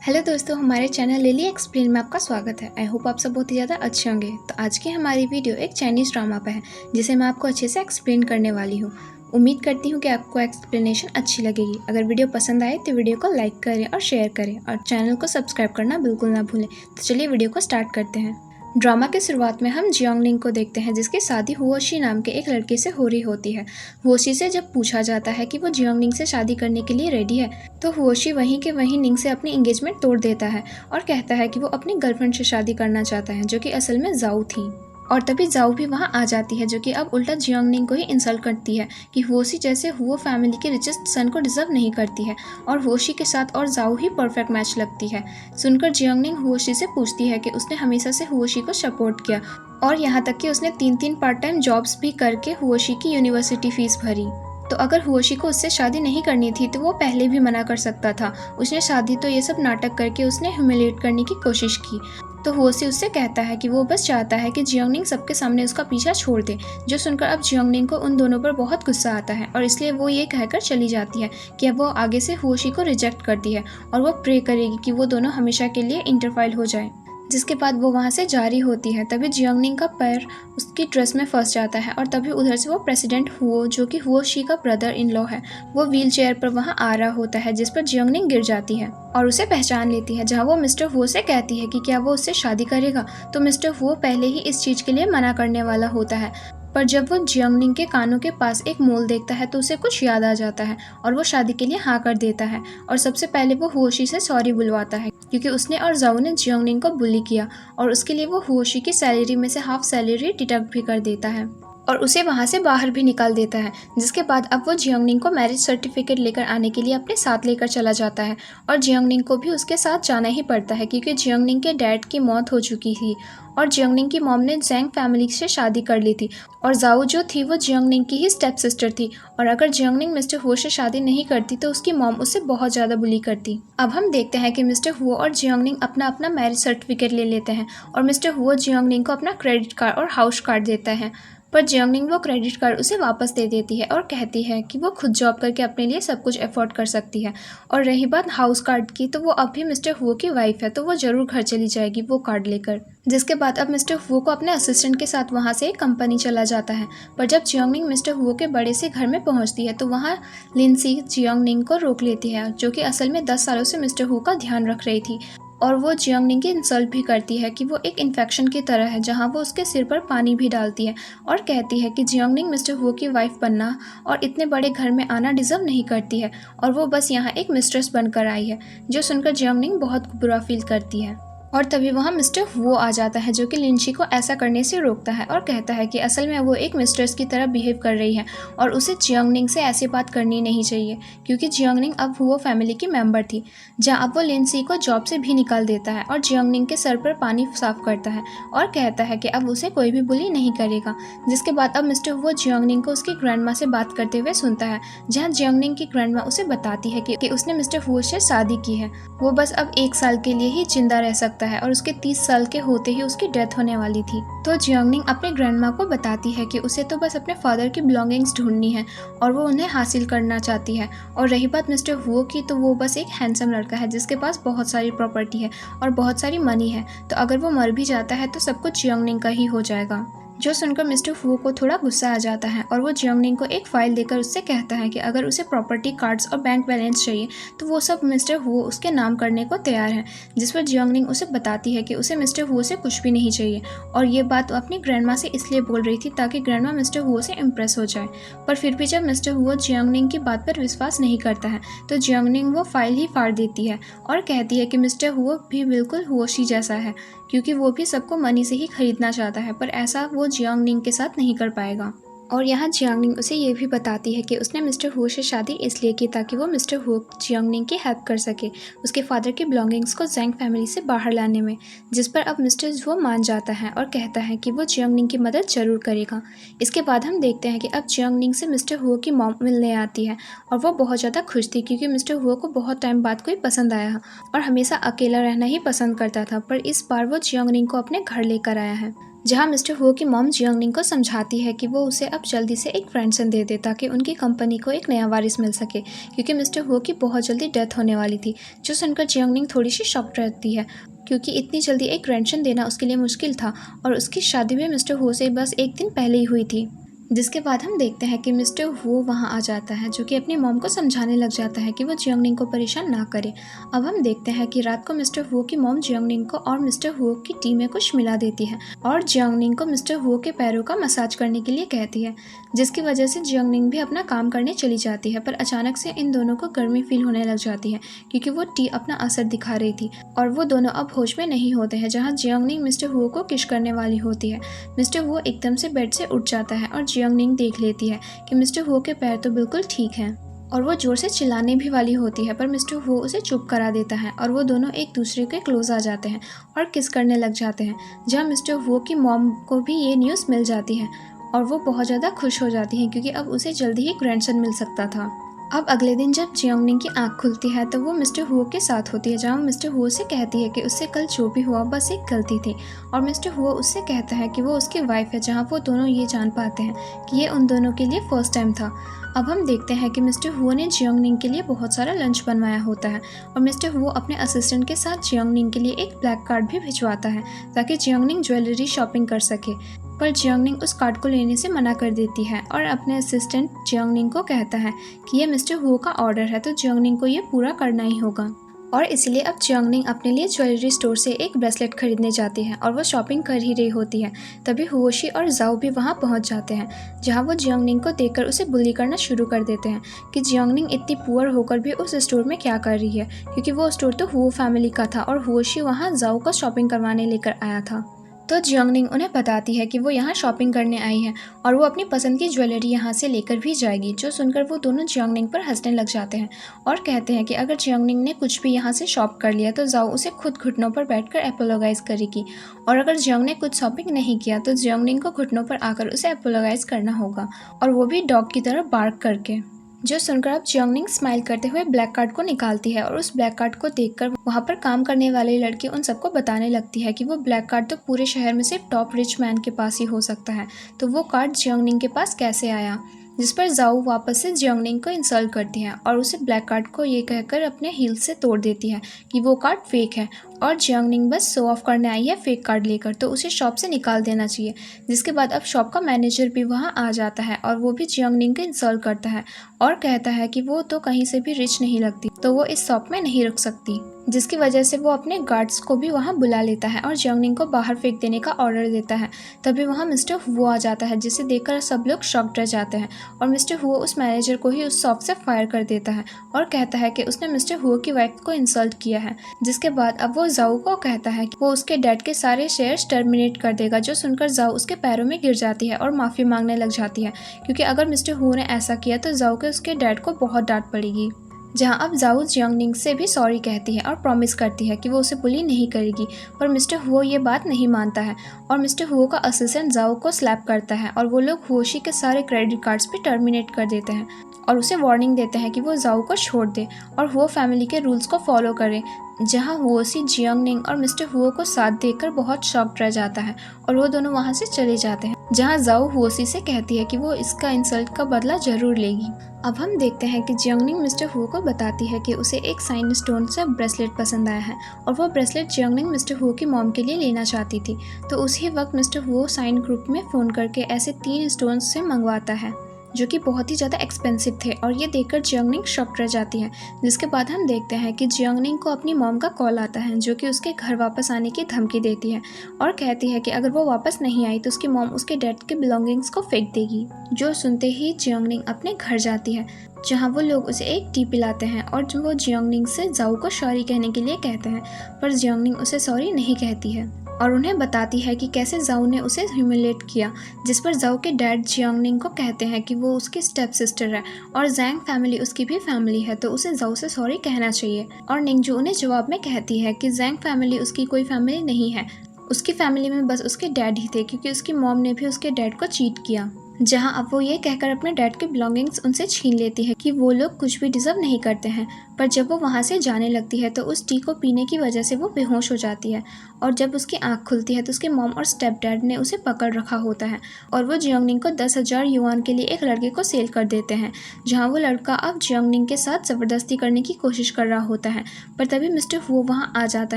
Hello दोस्तों, हमारे channel lily explain में आपका स्वागत है। आई होप आप सब बहुत ही ज़्यादा अच्छे होंगे। तो आज की हमारी वीडियो एक चाइनीज़ ड्रामा पे है जिसे मैं आपको अच्छे से एक्सप्लेन करने वाली हूँ। उम्मीद करती हूँ कि आपको एक्सप्लेनेशन अच्छी लगेगी। अगर वीडियो पसंद आए तो वीडियो को लाइक करें और शेयर करें और चैनल को सब्सक्राइब करना बिल्कुल ना भूलें। तो चलिए वीडियो को स्टार्ट करते हैं। ड्रामा के शुरुआत में हम जियोंगनिंग को देखते हैं जिसकी शादी हुओशी नाम के एक लड़के से हो रही होती है। हुओशी से जब पूछा जाता है कि वो जियोंगनिंग से शादी करने के लिए रेडी है तो हुओशी वहीं के वहीं निंग से अपनी एंगेजमेंट तोड़ देता है और कहता है कि वो अपनी गर्लफ्रेंड से शादी करना चाहता है जो कि असल में जाऊ थी। और तभी जाऊ भी वहां आ जाती है जो कि अब उल्टा जियोंगनिंग को ही इंसल्ट करती है कि हुओशी जैसे हुओ फैमिली के रिचेस्ट सन को डिजर्व नहीं करती है और हुओशी के साथ और जाऊ ही परफेक्ट मैच लगती है। सुनकर जियोंगनिंग हुओशी से पूछती है कि उसने हमेशा से हुओशी को सपोर्ट किया और यहाँ तक कि उसने 3 पार्ट टाइम जॉब्स भी करके हुओशी की यूनिवर्सिटी फीस भरी। तो अगर हुओशी को उससे शादी नहीं करनी थी तो वो पहले भी मना कर सकता था। उसने शादी तो ये सब नाटक करके उसने ह्यूमिलिएट करने की कोशिश की। तो हुओशी उससे कहता है कि वो बस चाहता है कि जियोंगनिंग सबके सामने उसका पीछा छोड़ दे। जो सुनकर अब जियोंगनिंग को उन दोनों पर बहुत गुस्सा आता है और इसलिए वो ये कहकर चली जाती है कि अब वो आगे से हुओशी को रिजेक्ट करती है और वो प्रे करेगी कि वो दोनों हमेशा के लिए इंटरफाइल हो जाए। जिसके बाद वो वहाँ से जारी होती है। तभी जियोंगनिंग का पैर उसकी ड्रेस में फंस जाता है और तभी उधर से वो प्रेसिडेंट हुओ जो कि हुओशी का ब्रदर इन लॉ है वो व्हील चेयर पर वहाँ आ रहा होता है जिस पर जियोंगनिंग गिर जाती है और उसे पहचान लेती है। जहाँ वो मिस्टर हुओ से कहती है कि क्या वो उससे शादी करेगा तो मिस्टर हुओ पहले ही इस चीज के लिए मना करने वाला होता है। पर जब वो जियोंगनिंग के कानों के पास एक मोल देखता है तो उसे कुछ याद आ जाता है और वो शादी के लिए हाँ कर देता है। और सबसे पहले वो हुओशी से सॉरी बुलवाता है क्योंकि उसने और जाऊ ने जियोंगनिंग को बुली किया और उसके लिए वो हुओशी की सैलरी में से हाफ सैलरी डिडक्ट भी कर देता है और उसे वहाँ से बाहर भी निकाल देता है। जिसके बाद अब वो जियोंगनिंग को मैरिज सर्टिफिकेट लेकर आने के लिए अपने साथ लेकर चला जाता है और जियोंगनिंग को भी उसके साथ जाना ही पड़ता है क्योंकि जियोंगनिंग के डैड की मौत हो चुकी थी और जियोंगनिंग की मॉम ने जैंग फैमिली से शादी कर ली थी और जाऊ जो थी वो जियोंगनिंग की ही स्टेप सिस्टर थी और अगर जियोंगनिंग मिस्टर हुओ से शादी नहीं करती तो उसकी मॉम उससे बहुत ज़्यादा बुली करती। अब हम देखते हैं कि मिस्टर हुओ और जियोंगनिंग अपना अपना मैरिज सर्टिफिकेट ले लेते हैं और मिस्टर हुओ जियोंगनिंग को अपना क्रेडिट कार्ड और हाउस कार्ड देता है पर जियोंगनिंग वो क्रेडिट कार्ड उसे वापस दे देती है और कहती है कि वो खुद जॉब करके अपने लिए सब कुछ अफोर्ड कर सकती है। और रही बात हाउस कार्ड की तो वो अब भी मिस्टर हुओ की वाइफ है तो वो ज़रूर घर चली जाएगी वो कार्ड लेकर। जिसके बाद अब मिस्टर हुओ को अपने असिस्टेंट के साथ वहाँ से एक कंपनी चला जाता है। पर जब जियोंगनिंग मिस्टर हुओ के बड़े से घर में पहुँचती है तो वहाँ लिंसी जियोंगनिंग को रोक लेती है जो कि असल में 10 सालों से मिस्टर हुओ का ध्यान रख रही थी और वो जियोंगनिंग की इंसल्ट भी करती है कि वो एक इन्फेक्शन की तरह है जहाँ वो उसके सिर पर पानी भी डालती है और कहती है कि जियोंगनिंग मिस्टर हुओ की वाइफ बनना और इतने बड़े घर में आना डिजर्व नहीं करती है और वो बस यहाँ एक मिस्ट्रेस बनकर आई है। जो सुनकर जियोंगनिंग बहुत बुरा फील करती है और तभी वहाँ मिस्टर हुओ आ जाता है जो कि लिंची को ऐसा करने से रोकता है और कहता है कि असल में वो एक मिस्ट्रेस की तरह बिहेव कर रही है और उसे जियोंगनिंग से ऐसी बात करनी नहीं चाहिए क्योंकि जियोंगनिंग अब हुओ फैमिली की मेंबर थी। जहाँ अब वो लिंसी को जॉब से भी निकाल देता है और जियोंगनिंग के सर पर पानी साफ करता है और कहता है कि अब उसे कोई भी बुली नहीं करेगा। जिसके बाद अब मिस्टर हुओ जियोंगनिंग को उसकी ग्रैंडमा से बात करते हुए सुनता है जहाँ जियोंगनिंग की ग्रैंडमा उसे बताती है कि उसने मिस्टर हुओ से शादी की है। वो बस अब 1 साल के लिए ही जिंदा रह सकता है और उसके 30 साल के होते ही उसकी डेथ होने वाली थी। तो जियोंगनिंग अपने ग्रैंडमा को बताती है कि उसे तो बस अपने फादर की बिलोंगिंग्स ढूंढनी है और वो उन्हें हासिल करना चाहती है। और रही बात मिस्टर हुओ की तो वो बस एक हैंडसम लड़का है जिसके पास बहुत सारी प्रॉपर्टी है और बहुत सारी मनी है तो अगर वो मर भी जाता है तो सब कुछ जियोंगनिंग का ही हो जाएगा। जो सुनकर मिस्टर हुओ को थोड़ा गुस्सा आ जाता है और वो जियोंगनिंग को एक फाइल देकर उससे कहता है कि अगर उसे प्रॉपर्टी कार्ड्स और बैंक बैलेंस चाहिए तो वो सब मिस्टर हुओ उसके नाम करने को तैयार है। जिस पर जियोंगनिंग उसे बताती है कि उसे मिस्टर हुओ से कुछ भी नहीं चाहिए और ये बात वो अपनी ग्रैंडमा से इसलिए बोल रही थी ताकि ग्रैंडमा मिस्टर हुओ से इम्प्रेस हो जाए। पर फिर भी जब मिस्टर हुओ जियोंगनिंग की बात पर विश्वास नहीं करता है तो जियोंगनिंग वो फाइल ही फाड़ देती है और कहती है कि मिस्टर हुओ भी बिल्कुल हुओशी जैसा है क्योंकि वो भी सबको मनी से ही खरीदना चाहता है पर ऐसा वो जियोंगनिंग के साथ नहीं कर पाएगा। और यहाँ जियोंगनिंग उसे ये भी बताती है कि उसने मिस्टर हुओ से शादी इसलिए की ताकि वो मिस्टर हुओ जियोंगनिंग की हेल्प कर सके उसके फादर की बिलोंगिंग्स को जैंग फैमिली से बाहर लाने में। जिस पर अब मिस्टर हुओ मान जाता है और कहता है कि वो जियोंगनिंग की मदद जरूर करेगा। इसके बाद हम देखते हैं कि अब जियोंगनिंग से मिस्टर हुओ की मॉम मिलने आती है और वो बहुत ज़्यादा खुश थी क्योंकि मिस्टर हुओ को बहुत टाइम बाद कोई पसंद आया और हमेशा अकेला रहना ही पसंद करता था पर इस बार वो जियोंगनिंग को अपने घर लेकर आया है। जहाँ मिस्टर हुओ की मॉम जियोंगनिंग को समझाती है कि वो उसे अब जल्दी से एक फ्रेंडसन दे दे ताकि उनकी कंपनी को एक नया वारिस मिल सके, क्योंकि मिस्टर हुओ की बहुत जल्दी डेथ होने वाली थी। जो सुनकर जियोंगनिंग थोड़ी सी शॉक्ड रहती है, क्योंकि इतनी जल्दी एक ग्रैंडसन देना उसके लिए मुश्किल था और उसकी शादी भी मिस्टर हुओ से बस एक दिन पहले ही हुई थी। जिसके बाद हम देखते हैं कि मिस्टर हुओ वहाँ आ जाता है, जो कि अपनी मॉम को समझाने लग जाता है कि वो जियोंगनिंग को परेशान ना करे। अब हम देखते हैं कि रात को मिस्टर हुओ की मॉम जियोंगनिंग को और मिस्टर हुओ की टी में कुछ मिला देती है और जियोंगनिंग को मिस्टर हुओ के पैरों का मसाज करने के लिए कहती है, जिसकी वजह से जियोंगनिंग भी अपना काम करने चली जाती है। पर अचानक से इन दोनों को गर्मी फील होने लग जाती है, क्योंकि वो टी अपना असर दिखा रही थी और वो दोनों अब होश में नहीं होते हैं। जहाँ जियोंगनिंग मिस्टर हुओ को किश करने वाली होती है, मिस्टर हुओ एकदम से बेड से उठ जाता है और जियोंगनिंग देख लेती है कि मिस्टर हुओ के पैर तो बिल्कुल ठीक हैं और वो जोर से चिल्लाने भी वाली होती है, पर मिस्टर हुओ उसे चुप करा देता है और वो दोनों एक दूसरे के क्लोज आ जाते हैं और किस करने लग जाते हैं। जहाँ मिस्टर हुओ की मॉम को भी ये न्यूज़ मिल जाती है और वो बहुत ज़्यादा खुश हो जाती है, क्योंकि अब उसे जल्दी ही ग्रैंडसन मिल सकता था। अब अगले दिन जब जियोंगनिंग की आंख खुलती है तो वो मिस्टर हुओ के साथ होती है, जहाँ वो मिस्टर हुओ से कहती है कि उससे कल जो भी हुआ बस एक गलती थी, और मिस्टर हुओ उससे कहता है कि वो उसकी वाइफ है। जहाँ वो दोनों ये जान पाते हैं कि ये उन दोनों के लिए फर्स्ट टाइम था। अब हम देखते हैं कि मिस्टर हुओ ने जियोंगनिंग के लिए बहुत सारा लंच बनवाया होता है और मिस्टर हुओ अपने असिस्टेंट के साथ जियोंगनिंग के लिए एक ब्लैक कार्ड भी भिजवाता है ताकि जियोंगनिंग ज्वेलरी शॉपिंग कर सके। पर जियोंगनिंग उस कार्ड को लेने से मना कर देती है और अपने असिस्टेंट जियोंगनिंग को कहता है कि ये मिस्टर हुओ का ऑर्डर है, तो जियोंगनिंग को ये पूरा करना ही होगा। और इसलिए अब जियोंगनिंग अपने लिए ज्वेलरी स्टोर से एक ब्रेसलेट खरीदने जाती है और वो शॉपिंग कर ही रही होती है। तभी हुओशी और जाओ भी वहाँ पहुँच जाते हैं, जहाँ वो जियोंगनिंग को देखकर उसे बुली करना शुरू कर देते हैं कि जियोंगनिंग इतनी पुअर होकर भी उस स्टोर में क्या कर रही है, क्योंकि वो स्टोर तो हुओ फैमिली का था और हुओशी वहाँ जाओ को शॉपिंग करवाने लेकर आया था। तो जियोंगनिंग उन्हें बताती है कि वो यहाँ शॉपिंग करने आई है और वो अपनी पसंद की ज्वेलरी यहाँ से लेकर भी जाएगी। जो सुनकर वो दोनों जियोंगनिंग पर हंसने लग जाते हैं और कहते हैं कि अगर जियोंगनिंग ने कुछ भी यहाँ से शॉप कर लिया तो जाओ उसे खुद घुटनों पर बैठकर एपोलोगाइज करेगी, और अगर जियोंग ने कुछ शॉपिंग नहीं किया तो जियोंगनिंग को घुटनों पर आकर उसे एपोलोगाइज करना होगा, और वो भी डॉग की तरह बार्क करके। जो सुनकर अब जियोंगनिंग स्माइल करते हुए ब्लैक कार्ड को निकालती है और उस ब्लैक कार्ड को देखकर वहाँ पर काम करने वाले लड़के उन सबको बताने लगती है कि वो ब्लैक कार्ड तो पूरे शहर में सिर्फ टॉप रिच मैन के पास ही हो सकता है, तो वो कार्ड जियोंगनिंग के पास कैसे आया। जिस पर जाओ वापस से जियोंगनिंग को इंसल्ट करती है और उसे ब्लैक कार्ड को ये कहकर अपने हील से तोड़ देती है कि वो कार्ड फेक है और जियोंगनिंग बस शो ऑफ करने आई है फेक कार्ड लेकर, तो उसे शॉप से निकाल देना चाहिए। जिसके बाद अब शॉप का मैनेजर भी वहाँ आ जाता है और वो भी जियोंगनिंग को इंसल्ट करता है और कहता है कि वो तो कहीं से भी रिच नहीं लगती, तो वो इस शॉप में नहीं रुक सकती। जिसकी वजह से वो अपने गार्ड्स को भी वहाँ बुला लेता है और जियोंगनिंग को बाहर फेंक देने का ऑर्डर देता है। तभी वहाँ मिस्टर हुओ आ जाता है, जिसे देखकर सब लोग शॉक्ड रह जाते हैं और मिस्टर हुओ उस मैनेजर को ही उस शॉप से फायर कर देता है और कहता है कि उसने मिस्टर हुओ की वाइफ को इंसल्ट किया है। जिसके बाद अब वो जाओ को कहता है कि वो उसके डैड के सारे शेयर्स टर्मिनेट कर देगा। जो सुनकर जाओ उसके पैरों में गिर जाती है और माफ़ी मांगने लग जाती है, क्योंकि अगर मिस्टर हुओ ने ऐसा किया तो जाओ के उसके डैड को बहुत डांट पड़ेगी। जहाँ अब जाओ जियोंगनिंग से भी सॉरी कहती है और प्रॉमिस करती है कि वो उसे बुली नहीं करेगी, पर मिस्टर हुओ ये बात नहीं मानता है और मिस्टर हुओ का असिस्टेंट जाओ को स्लैप करता है और वो लोग हुओशी के सारे क्रेडिट कार्ड्स भी टर्मिनेट कर देते हैं और उसे वार्निंग देते हैं कि वो जाओ को छोड़ दे और हुओ फैमिली के रूल्स को फॉलो करे। जहाँ हुओशी जियोंगनिंग और मिस्टर हुओ को साथ देखकर बहुत शॉक्ड रह जाता है और वो दोनों वहाँ से चले जाते हैं। जहाँ जाओ हुओशी से कहती है कि वो इसका इंसल्ट का बदला जरूर लेगी। अब हम देखते हैं कि जियोंगनिंग मिस्टर हुओ को बताती है कि उसे एक साइन स्टोन से ब्रेसलेट पसंद आया है और वो ब्रेसलेट जियोंगनिंग मिस्टर हुओ की मॉम के लिए लेना चाहती थी। तो उसी वक्त मिस्टर हुओ साइन ग्रुप में फ़ोन करके ऐसे 3 स्टोन से मंगवाता है जो कि बहुत ही ज़्यादा एक्सपेंसिव थे, और ये देखकर जियोंगनिंग शॉक्ड रह जाती है। जिसके बाद हम देखते हैं कि जियोंगनिंग को अपनी मॉम का कॉल आता है, जो कि उसके घर वापस आने की धमकी देती है और कहती है कि अगर वो वापस नहीं आई तो उसकी मॉम उसके डैड के बिलोंगिंग्स को फेंक देगी। जो सुनते ही जियोंगनिंग अपने घर जाती है, जहाँ वो लोग उसे एक टी पिलाते हैं और जो वो जियोंगनिंग से जाओ को सॉरी कहने के लिए कहते हैं, पर जियोंगनिंग उसे सॉरी नहीं कहती है और उन्हें बताती है कि कैसे जाओ ने उसे ह्यूमिलेट किया। जिस पर जाओ के डैड जियोंगनिंग को कहते हैं कि वो उसकी स्टेप सिस्टर है और जैंग फैमिली उसकी भी फैमिली है, तो उसे जाओ से सॉरी कहना चाहिए। और निंगजू उन्हें जवाब में कहती है कि जैंग फैमिली उसकी कोई फैमिली नहीं है, उसकी फैमिली में बस उसके डैड ही थे, क्योंकि उसकी मॉम ने भी उसके डैड को चीट किया। जहां अब वो ये कहकर अपने डैड के बिलोंगिंग्स उनसे छीन लेती है कि वो लोग कुछ भी डिजर्व नहीं करते हैं। पर जब वो वहां से जाने लगती है तो उस टी को पीने की वजह से वो बेहोश हो जाती है और जब उसकी आंख खुलती है तो उसके मॉम और स्टेप डैड ने उसे पकड़ रखा होता है और वो जियोंगनिंग को 10,000 युआन के लिए एक लड़के को सेल कर देते हैं, जहाँ वो लड़का अब जियोंगनिंग के साथ ज़बरदस्ती करने की कोशिश कर रहा होता है। पर तभी मिस्टर हुओ वहाँ आ जाता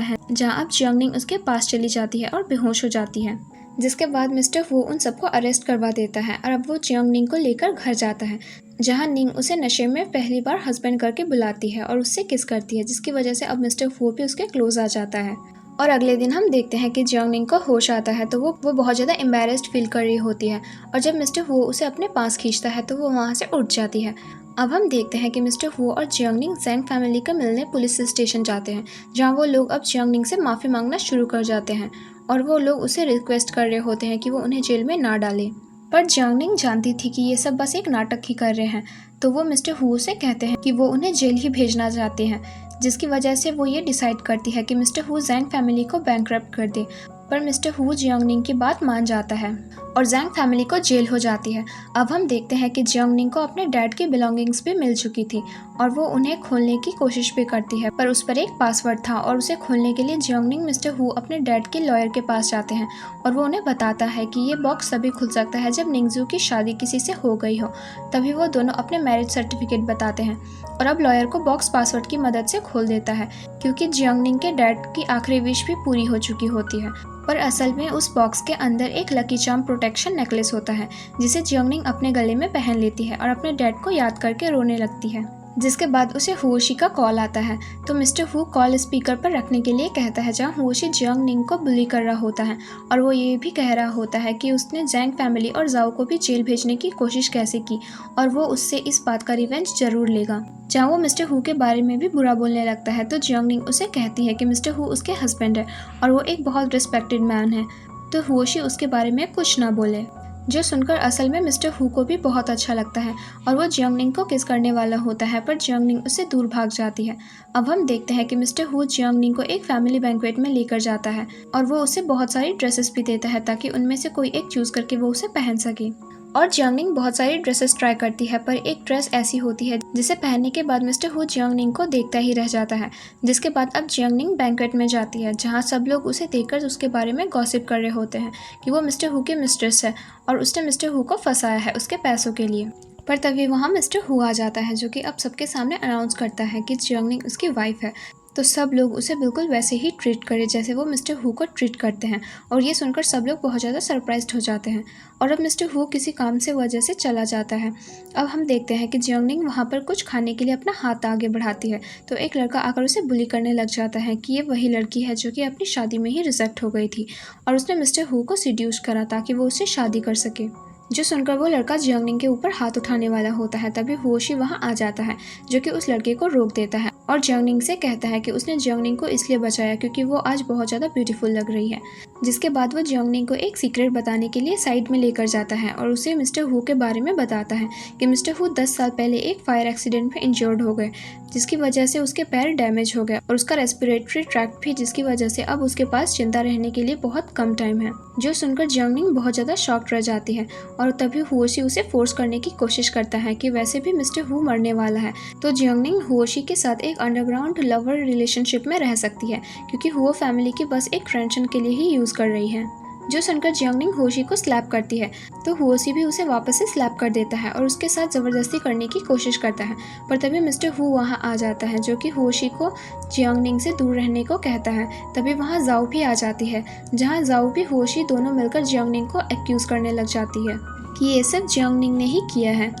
है, जहाँ अब जियोंगनिंग उसके पास चली जाती है और बेहोश हो जाती है। जिसके बाद मिस्टर वो उन सबको अरेस्ट करवा देता है और अब वो जियोंगनिंग को लेकर घर जाता है, जहां निंग उसे नशे में पहली बार हस्बैंड करके बुलाती है और उससे किस करती है, जिसकी वजह से अब मिस्टर वो भी उसके क्लोज आ जाता है। और अगले दिन हम देखते हैं कि जियोंगनिंग को होश आता है तो वो बहुत ज़्यादा एम्बेरस्ड फील कर रही होती है और जब मिस्टर वो उसे अपने पास खींचता है तो वो वहाँ से उठ जाती है। अब हम देखते हैं कि मिस्टर वो और जियोंगनिंग ज़ैंग फैमिली को मिलने पुलिस स्टेशन जाते हैं, जहाँ वो लोग अब जियोंगनिंग से माफ़ी मांगना शुरू कर जाते हैं और वो लोग उसे रिक्वेस्ट कर रहे होते हैं कि वो उन्हें जेल में ना डाले। पर जियोंगनिंग जानती थी कि ये सब बस एक नाटक ही कर रहे हैं, तो वो मिस्टर हु से कहते हैं कि वो उन्हें जेल ही भेजना चाहते हैं, जिसकी वजह से वो ये डिसाइड करती है कि मिस्टर हु ज़ैंग फैमिली को बैंकरप्ट कर दे। पर मिस्टर हु जियोंगनिंग की बात मान जाता है और ज़ैंग फैमिली को जेल हो जाती है। अब हम देखते हैं कि जियोंगनिंग को अपने डैड की बिलोंगिंग्स भी मिल चुकी थी और वो उन्हें खोलने की कोशिश भी करती है, पर उस पर एक पासवर्ड था और उसे खोलने के लिए जियोंगनिंग मिस्टर हु अपने डैड के लॉयर के पास जाते हैं और वो उन्हें बताता है कि ये बॉक्स तभी खुल सकता है जब निंगजू की शादी किसी से हो गई हो। तभी वो दोनों अपने मैरिज सर्टिफिकेट बताते हैं और अब लॉयर को बॉक्स पासवर्ड की मदद से खोल देता है, क्योंकि जियोंगनिंग के डैड की आखिरी विश भी पूरी हो चुकी होती है। पर असल में उस बॉक्स के अंदर एक लकी चार्म प्रोटेक्शन नेकलेस होता है, जिसे जियोंगनिंग अपने गले में पहन लेती है और अपने डैड को याद करके रोने लगती है। जिसके बाद उसे हुओशी का कॉल आता है, तो मिस्टर हु कॉल स्पीकर पर रखने के लिए कहता है, जहाँ हुओशी जियोंगनिंग को बुली कर रहा होता है और वो ये भी कह रहा होता है कि उसने ज़ैंग फैमिली और जाओ को भी जेल भेजने की कोशिश कैसे की और वो उससे इस बात का रिवेंज जरूर लेगा। जहाँ वो मिस्टर हु के बारे में भी बुरा बोलने लगता है तो जियोंगनिंग उसे कहती है कि मिस्टर हु उसके हस्बैंड है और वो एक बहुत रिस्पेक्टेड मैन है, तो हुओशी उसके बारे में कुछ ना बोले। जो सुनकर असल में मिस्टर हु को भी बहुत अच्छा लगता है और वो जियोंगनिंग को किस करने वाला होता है, पर जियोंगनिंग उससे दूर भाग जाती है। अब हम देखते हैं कि मिस्टर हु जियोंगनिंग को एक फैमिली बैंक्वेट में लेकर जाता है और वो उसे बहुत सारी ड्रेसेस भी देता है ताकि उनमें से कोई एक चूज करके वो उसे पहन सके। और जियोंगनिंग बहुत सारी ड्रेसेस ट्राई करती है, पर एक ड्रेस ऐसी होती है जिसे पहनने के बाद मिस्टर हु जियोंगनिंग को देखता ही रह जाता है। जिसके बाद अब जियोंगनिंग बैंक्वेट में जाती है, जहाँ सब लोग उसे देखकर उसके बारे में गॉसिप कर रहे होते हैं कि वो मिस्टर हु की मिस्ट्रेस है और उसने मिस्टर हु को फंसाया है उसके पैसों के लिए। पर तभी वहाँ मिस्टर हु आ जाता है, जो कि अब सबके सामने अनाउंस करता है कि जियोंगनिंग उसकी वाइफ है। तो सब लोग उसे बिल्कुल वैसे ही ट्रीट करें जैसे वो मिस्टर हु को ट्रीट करते हैं और ये सुनकर सब लोग बहुत ज़्यादा सरप्राइज्ड हो जाते हैं और अब मिस्टर हु किसी काम से वजह से चला जाता है। अब हम देखते हैं कि जियोंगनिंग वहाँ पर कुछ खाने के लिए अपना हाथ आगे बढ़ाती है, तो एक लड़का आकर उसे बुली करने लग जाता है कि ये वही लड़की है जो कि अपनी शादी में ही रिजेक्ट हो गई थी और उसने मिस्टर हु को सीड्यूस करा ताकि वो उससे शादी कर सके। जो सुनकर वो लड़का जियोंगनिंग के ऊपर हाथ उठाने वाला होता है, तभी हुओशी वहाँ आ जाता है, जो कि उस लड़के को रोक देता है और जियोंगनिंग से कहता है कि उसने जियोंगनिंग को इसलिए बचाया क्योंकि वो आज बहुत ज़्यादा ब्यूटीफुल लग रही है। जिसके बाद वो जियोंगनिंग को एक सीक्रेट बताने के लिए साइड में लेकर जाता है और उसे मिस्टर हु के बारे में बताता है कि मिस्टर हु 10 साल पहले एक फायर एक्सीडेंट में इंजर्ड हो गए, जिसकी वजह से उसके पैर डैमेज हो गए और उसका रेस्पिरेटरी ट्रैक्ट भी, जिसकी वजह से अब उसके पास जिंदा रहने के लिए बहुत कम टाइम है। जो सुनकर जियोंगनिंग बहुत ज़्यादा शॉक्ड रह जाती है और तभी हुओशी उसे फोर्स करने की कोशिश करता है कि वैसे भी मिस्टर हु मरने वाला है, तो जियोंगनिंग हुओशी के साथ एक अंडरग्राउंड लवर रिलेशनशिप में रह सकती है क्योंकि हुओ फैमिली की बस एक टेंशन के लिए ही यूज़ कर रही है। जो सुनकर जियोंगनिंग हुओशी को स्लैप करती है, तो हुओशी भी उसे वापस से स्लैप कर देता है और उसके साथ ज़बरदस्ती करने की कोशिश करता है। पर तभी मिस्टर हु वहाँ आ जाता है, जो कि हुओशी को जियोंगनिंग से दूर रहने को कहता है। तभी वहाँ जाओ भी आ जाती है, जहाँ जाओ भी हुओशी दोनों मिलकर जियोंगनिंग को एक्यूज़ करने लग जाती है कि ये सब जियोंगनिंग ने ही किया है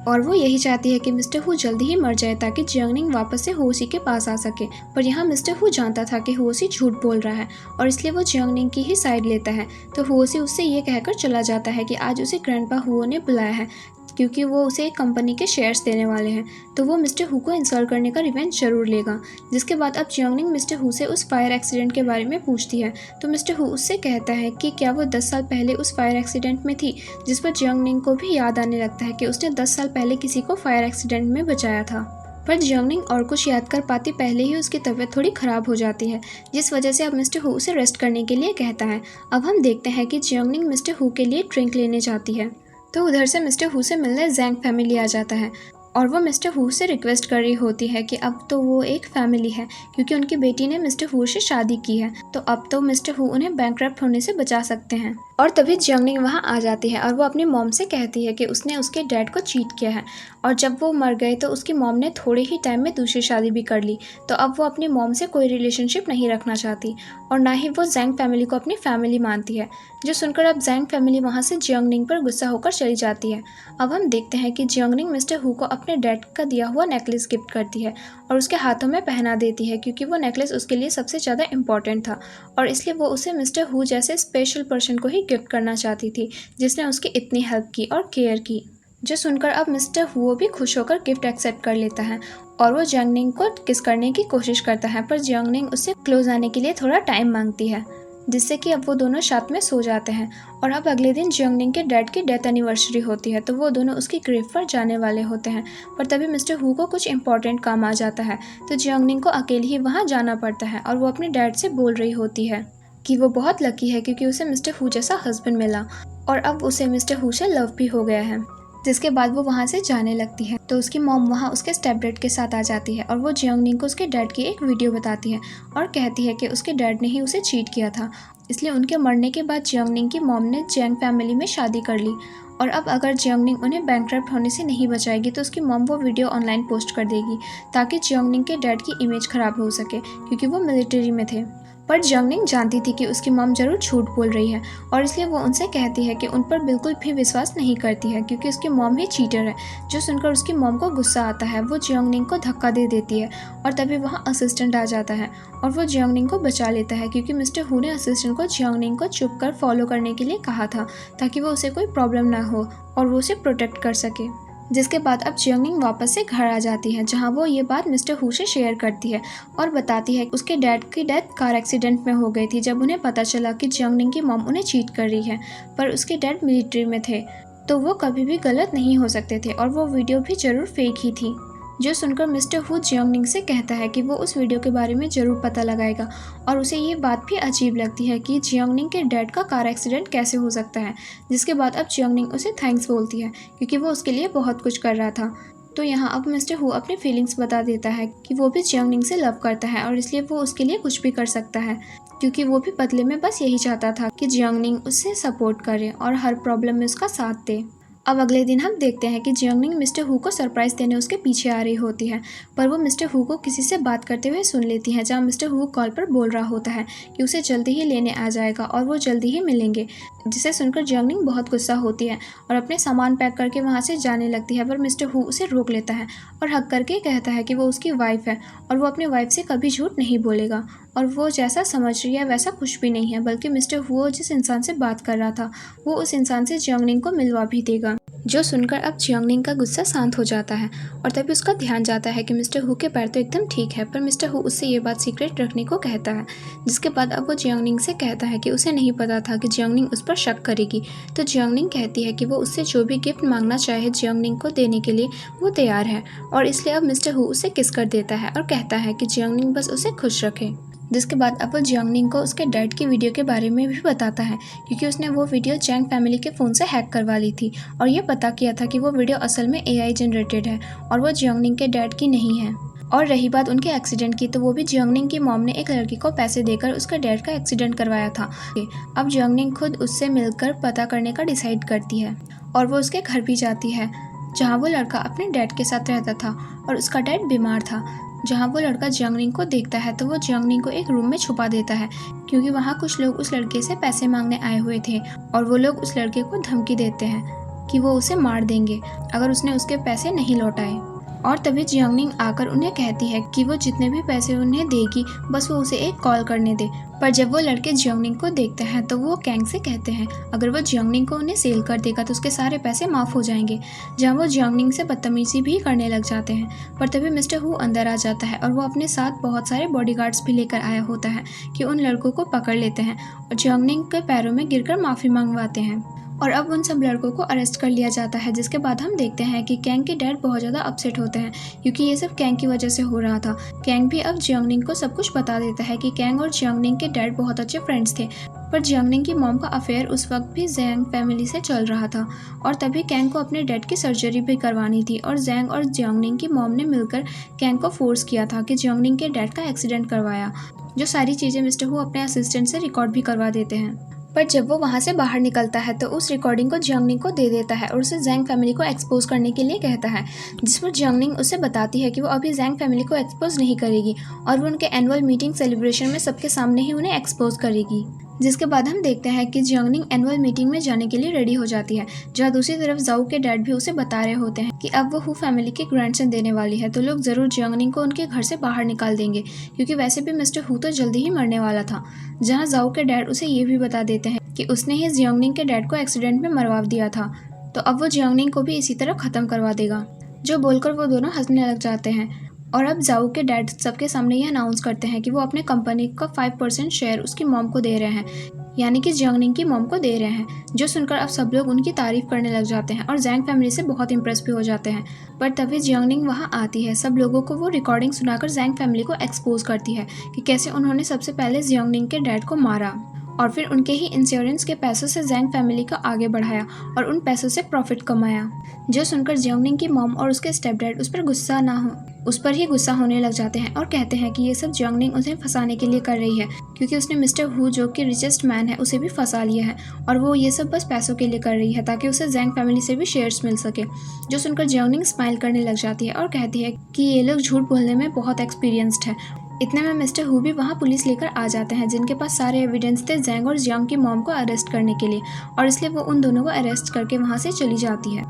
और वो यही चाहती है कि मिस्टर हु जल्दी ही मर जाए ताकि जियोंगनिंग वापस से हुओशी के पास आ सके। पर यहाँ मिस्टर हु जानता था कि हुओशी झूठ बोल रहा है और इसलिए वो जियोंगनिंग की ही साइड लेता है। तो हुओशी उससे ये कहकर चला जाता है कि आज उसे ग्रैंडपा हुओ ने बुलाया है क्योंकि वो उसे एक कंपनी के शेयर्स देने वाले हैं, तो वो मिस्टर हु को इंसल्ट करने का रिवेंज जरूर लेगा। जिसके बाद अब जियोंगनिंग मिस्टर हु से उस फायर एक्सीडेंट के बारे में पूछती है, तो मिस्टर हु उससे कहता है कि क्या वो 10 साल पहले उस फायर एक्सीडेंट में थी, जिस पर जियोंगनिंग को भी याद आने लगता है कि उसने 10 साल पहले किसी को फायर एक्सीडेंट में बचाया था। पर जियोंगनिंग और कुछ याद कर पाती पहले ही उसकी तबीयत थोड़ी ख़राब हो जाती है, जिस वजह से अब मिस्टर हु उसे रेस्ट करने के लिए कहता है। अब हम देखते हैं कि जियोंगनिंग मिस्टर हु के लिए ड्रिंक लेने जाती है, तो उधर से मिस्टर हु से मिलने ज़ैंग फैमिली आ जाता है और वो मिस्टर हु से रिक्वेस्ट कर रही होती है कि अब तो वो एक फैमिली है, क्योंकि उनकी बेटी ने मिस्टर हु से शादी की है, तो अब तो मिस्टर हु उन्हें बैंकरप्ट होने से बचा सकते हैं। और तभी जियोंगनिंग वहाँ आ जाती है और वो अपनी मॉम से कहती है कि उसने उसके डैड को चीट किया है, और जब वो मर गए तो उसकी मॉम ने थोड़े ही टाइम में दूसरी शादी भी कर ली, तो अब वो अपनी मॉम से कोई रिलेशनशिप नहीं रखना चाहती और ना ही वो ज़ैंग फैमिली को अपनी फैमिली मानती है। जो सुनकर अब ज़ैंग फैमिली वहाँ से जियोंगनिंग पर गुस्सा होकर चली जाती है। अब हम देखते हैं कि जियोंगनिंग मिस्टर हु को अपने डैड का दिया हुआ नेकलेस गिफ्ट करती है और उसके हाथों में पहना देती है, क्योंकि वो नेकलेस उसके लिए सबसे ज़्यादा इम्पॉर्टेंट था और इसलिए वो उसे मिस्टर हु जैसे स्पेशल पर्सन को ही गिफ्ट करना चाहती थी, जिसने उसकी इतनी हेल्प की और केयर की। जो सुनकर अब मिस्टर हु भी खुश होकर गिफ्ट एक्सेप्ट कर लेता है और वो जियोंगनिंग को किस करने की कोशिश करता है, पर जियोंगनिंग उससे क्लोज आने के लिए थोड़ा टाइम मांगती है, जिससे कि अब वो दोनों साथ में सो जाते हैं। और अब अगले दिन जियोंगनिंग के डैड की डेथ एनिवर्सरी होती है, तो वो दोनों उसकी ग्रेव पर जाने वाले होते हैं, पर तभी मिस्टर हु को कुछ इंपॉर्टेंट काम आ जाता है, तो जियोंगनिंग को अकेले ही वहाँ जाना पड़ता है और वो अपने डैड से बोल रही होती है कि वो बहुत लकी है क्योंकि उसे मिस्टर हु जैसा हस्बैंड मिला और अब उसे मिस्टर हु से लव भी हो गया है। जिसके बाद वो वहाँ से जाने लगती है, तो उसकी मॉम वहाँ उसके स्टेप डैड के साथ आ जाती है और वो जियोंगनिंग को उसके डैड की एक वीडियो बताती है और कहती है कि उसके डैड ने ही उसे चीट किया था, इसलिए उनके मरने के बाद जियोंगनिंग की मॉम ने ज़ैंग फैमिली में शादी कर ली और अब अगर जियोंगनिंग उन्हें बैंकरप्ट होने से नहीं बचाएगी तो उसकी मॉम वो वीडियो ऑनलाइन पोस्ट कर देगी, ताकि जियोंगनिंग के डैड की इमेज खराब हो सके, क्योंकि वो मिलिट्री में थे। पर जियोंगनिंग जानती थी कि उसकी मॉम जरूर झूठ बोल रही है और इसलिए वो उनसे कहती है कि उन पर बिल्कुल भी विश्वास नहीं करती है, क्योंकि उसकी मॉम ही चीटर है। जो सुनकर उसकी मॉम को गुस्सा आता है, वो जियोंगनिंग को धक्का दे देती है और तभी वहाँ असिस्टेंट आ जाता है और वो जियोंगनिंग को बचा लेता है, क्योंकि मिस्टर हु ने असिस्टेंट को जियोंगनिंग को चुप कर फॉलो करने के लिए कहा था, ताकि वो उसे कोई प्रॉब्लम ना हो और वो उसे प्रोटेक्ट कर सके। जिसके बाद अब जियोंगनिंग वापस से घर आ जाती है, जहां वो ये बात मिस्टर हु से शेयर करती है और बताती है उसके डैड की डेथ कार एक्सीडेंट में हो गई थी, जब उन्हें पता चला कि जियोंगनिंग की मॉम उन्हें चीट कर रही है, पर उसके डैड मिलिट्री में थे, तो वो कभी भी गलत नहीं हो सकते थे और वो वीडियो भी जरूर फेक ही थी। जो सुनकर मिस्टर हु जियोंगनिंग से कहता है कि वो उस वीडियो के बारे में ज़रूर पता लगाएगा और उसे ये बात भी अजीब लगती है कि जियोंगनिंग के डैड का कार एक्सीडेंट कैसे हो सकता है। जिसके बाद अब जियोंगनिंग उसे थैंक्स बोलती है, क्योंकि वो उसके लिए बहुत कुछ कर रहा था। तो यहाँ अब मिस्टर हु अपनी फीलिंग्स बता देता है कि वो भी जियोंगनिंग से लव करता है और इसलिए वो उसके लिए कुछ भी कर सकता है, क्योंकि वो भी बदले में बस यही चाहता था कि जियोंगनिंग उससे सपोर्ट करे और हर प्रॉब्लम में उसका साथ दे। अब अगले दिन हम देखते हैं कि जियोंगनिंग मिस्टर हु को सरप्राइज देने उसके पीछे आ रही होती है, पर वो मिस्टर हु को किसी से बात करते हुए सुन लेती है, जहाँ मिस्टर हु कॉल पर बोल रहा होता है कि उसे जल्दी ही लेने आ जाएगा और वो जल्दी ही मिलेंगे। जिसे सुनकर जियोंगनिंग बहुत गुस्सा होती है और अपने सामान पैक करके वहाँ से जाने लगती है, पर मिस्टर हु उसे रोक लेता है और हक करके कहता है कि वो उसकी वाइफ है और वो अपनी वाइफ से कभी झूठ नहीं बोलेगा और वो जैसा समझ रही है वैसा कुछ भी नहीं है, बल्कि मिस्टर हु जिस इंसान से बात कर रहा था वो उस इंसान से जियोंगनिंग को मिलवा भी देगा। जो सुनकर अब जियोंगनिंग का गुस्सा शांत हो जाता है और तभी उसका ध्यान जाता है कि मिस्टर हु के पैर तो एकदम ठीक है, पर मिस्टर हु उससे ये बात सीक्रेट रखने को कहता है। जिसके बाद अब वो जियोंगनिंग से कहता है कि उसे नहीं पता था कि जियोंगनिंग उस पर शक करेगी, तो जियोंगनिंग कहती है कि वो उससे जो भी गिफ्ट मांगना चाहे जियोंगनिंग को देने के लिए वो तैयार है और इसलिए अब मिस्टर हु उसे किस कर देता है और कहता है कि जियोंगनिंग बस उसे खुश रखे। जिसके बाद अब वो जियोंगनिंग को उसके डैड की वीडियो के बारे में भी बताता है, क्योंकि उसने वो वीडियो ज़ैंग फैमिली के फ़ोन से हैक करवा ली थी और ये पता किया था कि वो वीडियो असल में AI जनरेटेड है और वो जियोंगनिंग के डैड की नहीं है। और रही बात उनके एक्सीडेंट की, तो वो भी जियोंगनिंग की मॉम ने एक लड़की को पैसे देकर उसका डैड का एक्सीडेंट करवाया था। अब जियोंगनिंग खुद उससे मिलकर पता करने का डिसाइड करती है और वो उसके घर भी जाती है, जहाँ वो लड़का अपने डैड के साथ रहता था और उसका डैड बीमार था। जहाँ वो लड़का जियोंगनिंग को देखता है तो वो जियोंगनिंग को एक रूम में छुपा देता है, क्योंकि वहाँ कुछ लोग उस लड़के से पैसे मांगने आए हुए थे और वो लोग उस लड़के को धमकी देते हैं कि वो उसे मार देंगे अगर उसने उसके पैसे नहीं लौटाए। और तभी जियोंगनिंग आकर उन्हें कहती है कि वो जितने भी पैसे उन्हें देगी बस वो उसे एक कॉल करने दे। पर जब वो लड़के जियोंगनिंग को देखते हैं तो वो कैंग से कहते हैं अगर वो जियोंगनिंग को उन्हें सेल कर देगा तो उसके सारे पैसे माफ़ हो जाएंगे, जहाँ वो जियोंगनिंग से बदतमीजी भी करने लग जाते हैं। पर तभी मिस्टर हु अंदर आ जाता है और वो अपने साथ बहुत सारे बॉडीगार्ड्स भी लेकर आया होता है कि उन लड़कों को पकड़ लेते हैं और जियोंगनिंग के पैरों में गिरकर माफ़ी मंगवाते हैं। और अब उन सब लड़कों को अरेस्ट कर लिया जाता है। जिसके बाद हम देखते हैं कि कैंग के डैड बहुत ज़्यादा अपसेट होते हैं क्योंकि ये सब कैंग की वजह से हो रहा था। कैंग भी अब जियांगनिंग को सब कुछ बता देता है कि कैंग और जियांगनिंग के डैड बहुत अच्छे फ्रेंड्स थे, पर जियांगनिंग की मॉम का अफेयर उस वक्त भी जैंग फैमिली से चल रहा था और तभी कैंग को अपने डैड की सर्जरी भी करवानी थी और जैंग और जियांगनिंग की मॉम ने मिलकर कैंग को फोर्स किया था कि जियांगनिंग के डैड का एक्सीडेंट करवाया। जो सारी चीज़ें मिस्टर हू अपने असिस्टेंट से रिकॉर्ड भी करवा देते हैं, पर जब वो वहाँ से बाहर निकलता है तो उस रिकॉर्डिंग को जियांगनिंग को दे देता है और उसे जैंग फैमिली को एक्सपोज करने के लिए कहता है, जिस पर जियांगनिंग उसे बताती है कि वो अभी जैंग फैमिली को एक्सपोज नहीं करेगी और वो उनके एनुअल मीटिंग सेलिब्रेशन में सबके सामने ही उन्हें एक्सपोज करेगी। जिसके बाद हम देखते हैं कि जियांगनिंग एनुअल मीटिंग में जाने के लिए रेडी हो जाती है, जहाँ दूसरी तरफ जाओ के डैड भी उसे बता रहे होते हैं कि अब वो हू फैमिली के ग्रैंडसन देने वाली है, तो लोग ज़रूर जियांगनिंग को उनके घर से बाहर निकाल देंगे क्योंकि वैसे भी मिस्टर हू तो जल्दी ही मरने वाला था। जहाँ जाओ के डैड उसे ये भी बता देते हैं कि उसने ही जियांगनिंग के डैड को एक्सीडेंट में मरवा दिया था, तो अब वो जियांगनिंग को भी इसी तरह ख़त्म करवा देगा। जो बोलकर वो दोनों हंसने लग जाते हैं और अब जाओ के डैड सबके सामने ये अनाउंस करते हैं कि वो अपने कंपनी का 5% शेयर उसकी मॉम को दे रहे हैं, यानी कि जियांगनिंग की मॉम को दे रहे हैं। जो सुनकर अब सब लोग उनकी तारीफ करने लग जाते हैं और जैंग फैमिली से बहुत इंप्रेस भी हो जाते हैं। पर तभी जियांगनिंग वहाँ आती है। सब लोगों को वो रिकॉर्डिंग सुनाकर जैंग फैमिली को एक्सपोज करती है कि कैसे उन्होंने सबसे पहले जियांगनिंग के डैड को मारा और फिर उनके ही इंश्योरेंस के पैसों से जैंग फैमिली को आगे बढ़ाया और उन पैसों से प्रॉफिट कमाया। जो सुनकर जियांगनिंग की मॉम और उसके स्टेप डैड उस पर ही गुस्सा होने लग जाते हैं और कहते हैं कि ये सब जियांगनिंग उसे फंसाने के लिए कर रही है क्योंकि उसने मिस्टर हू जो कि रिचेस्ट मैन है उसे भी फंसा लिया है और वो ये सब बस पैसों के लिए कर रही है ताकि उसे जैंग फैमिली से भी शेयर्स मिल सके। जो सुनकर जियांगनिंग स्माइल करने लग जाती है और कहती है कि ये लोग झूठ बोलने में बहुत एक्सपीरियंस्ड है। इतने में मिस्टर हू भी वहाँ पुलिस लेकर आ जाते हैं जिनके पास सारे एविडेंस थे जैंग और जियांग की मॉम को अरेस्ट करने के लिए, और इसलिए वो उन दोनों को अरेस्ट करके वहाँ से चली जाती है।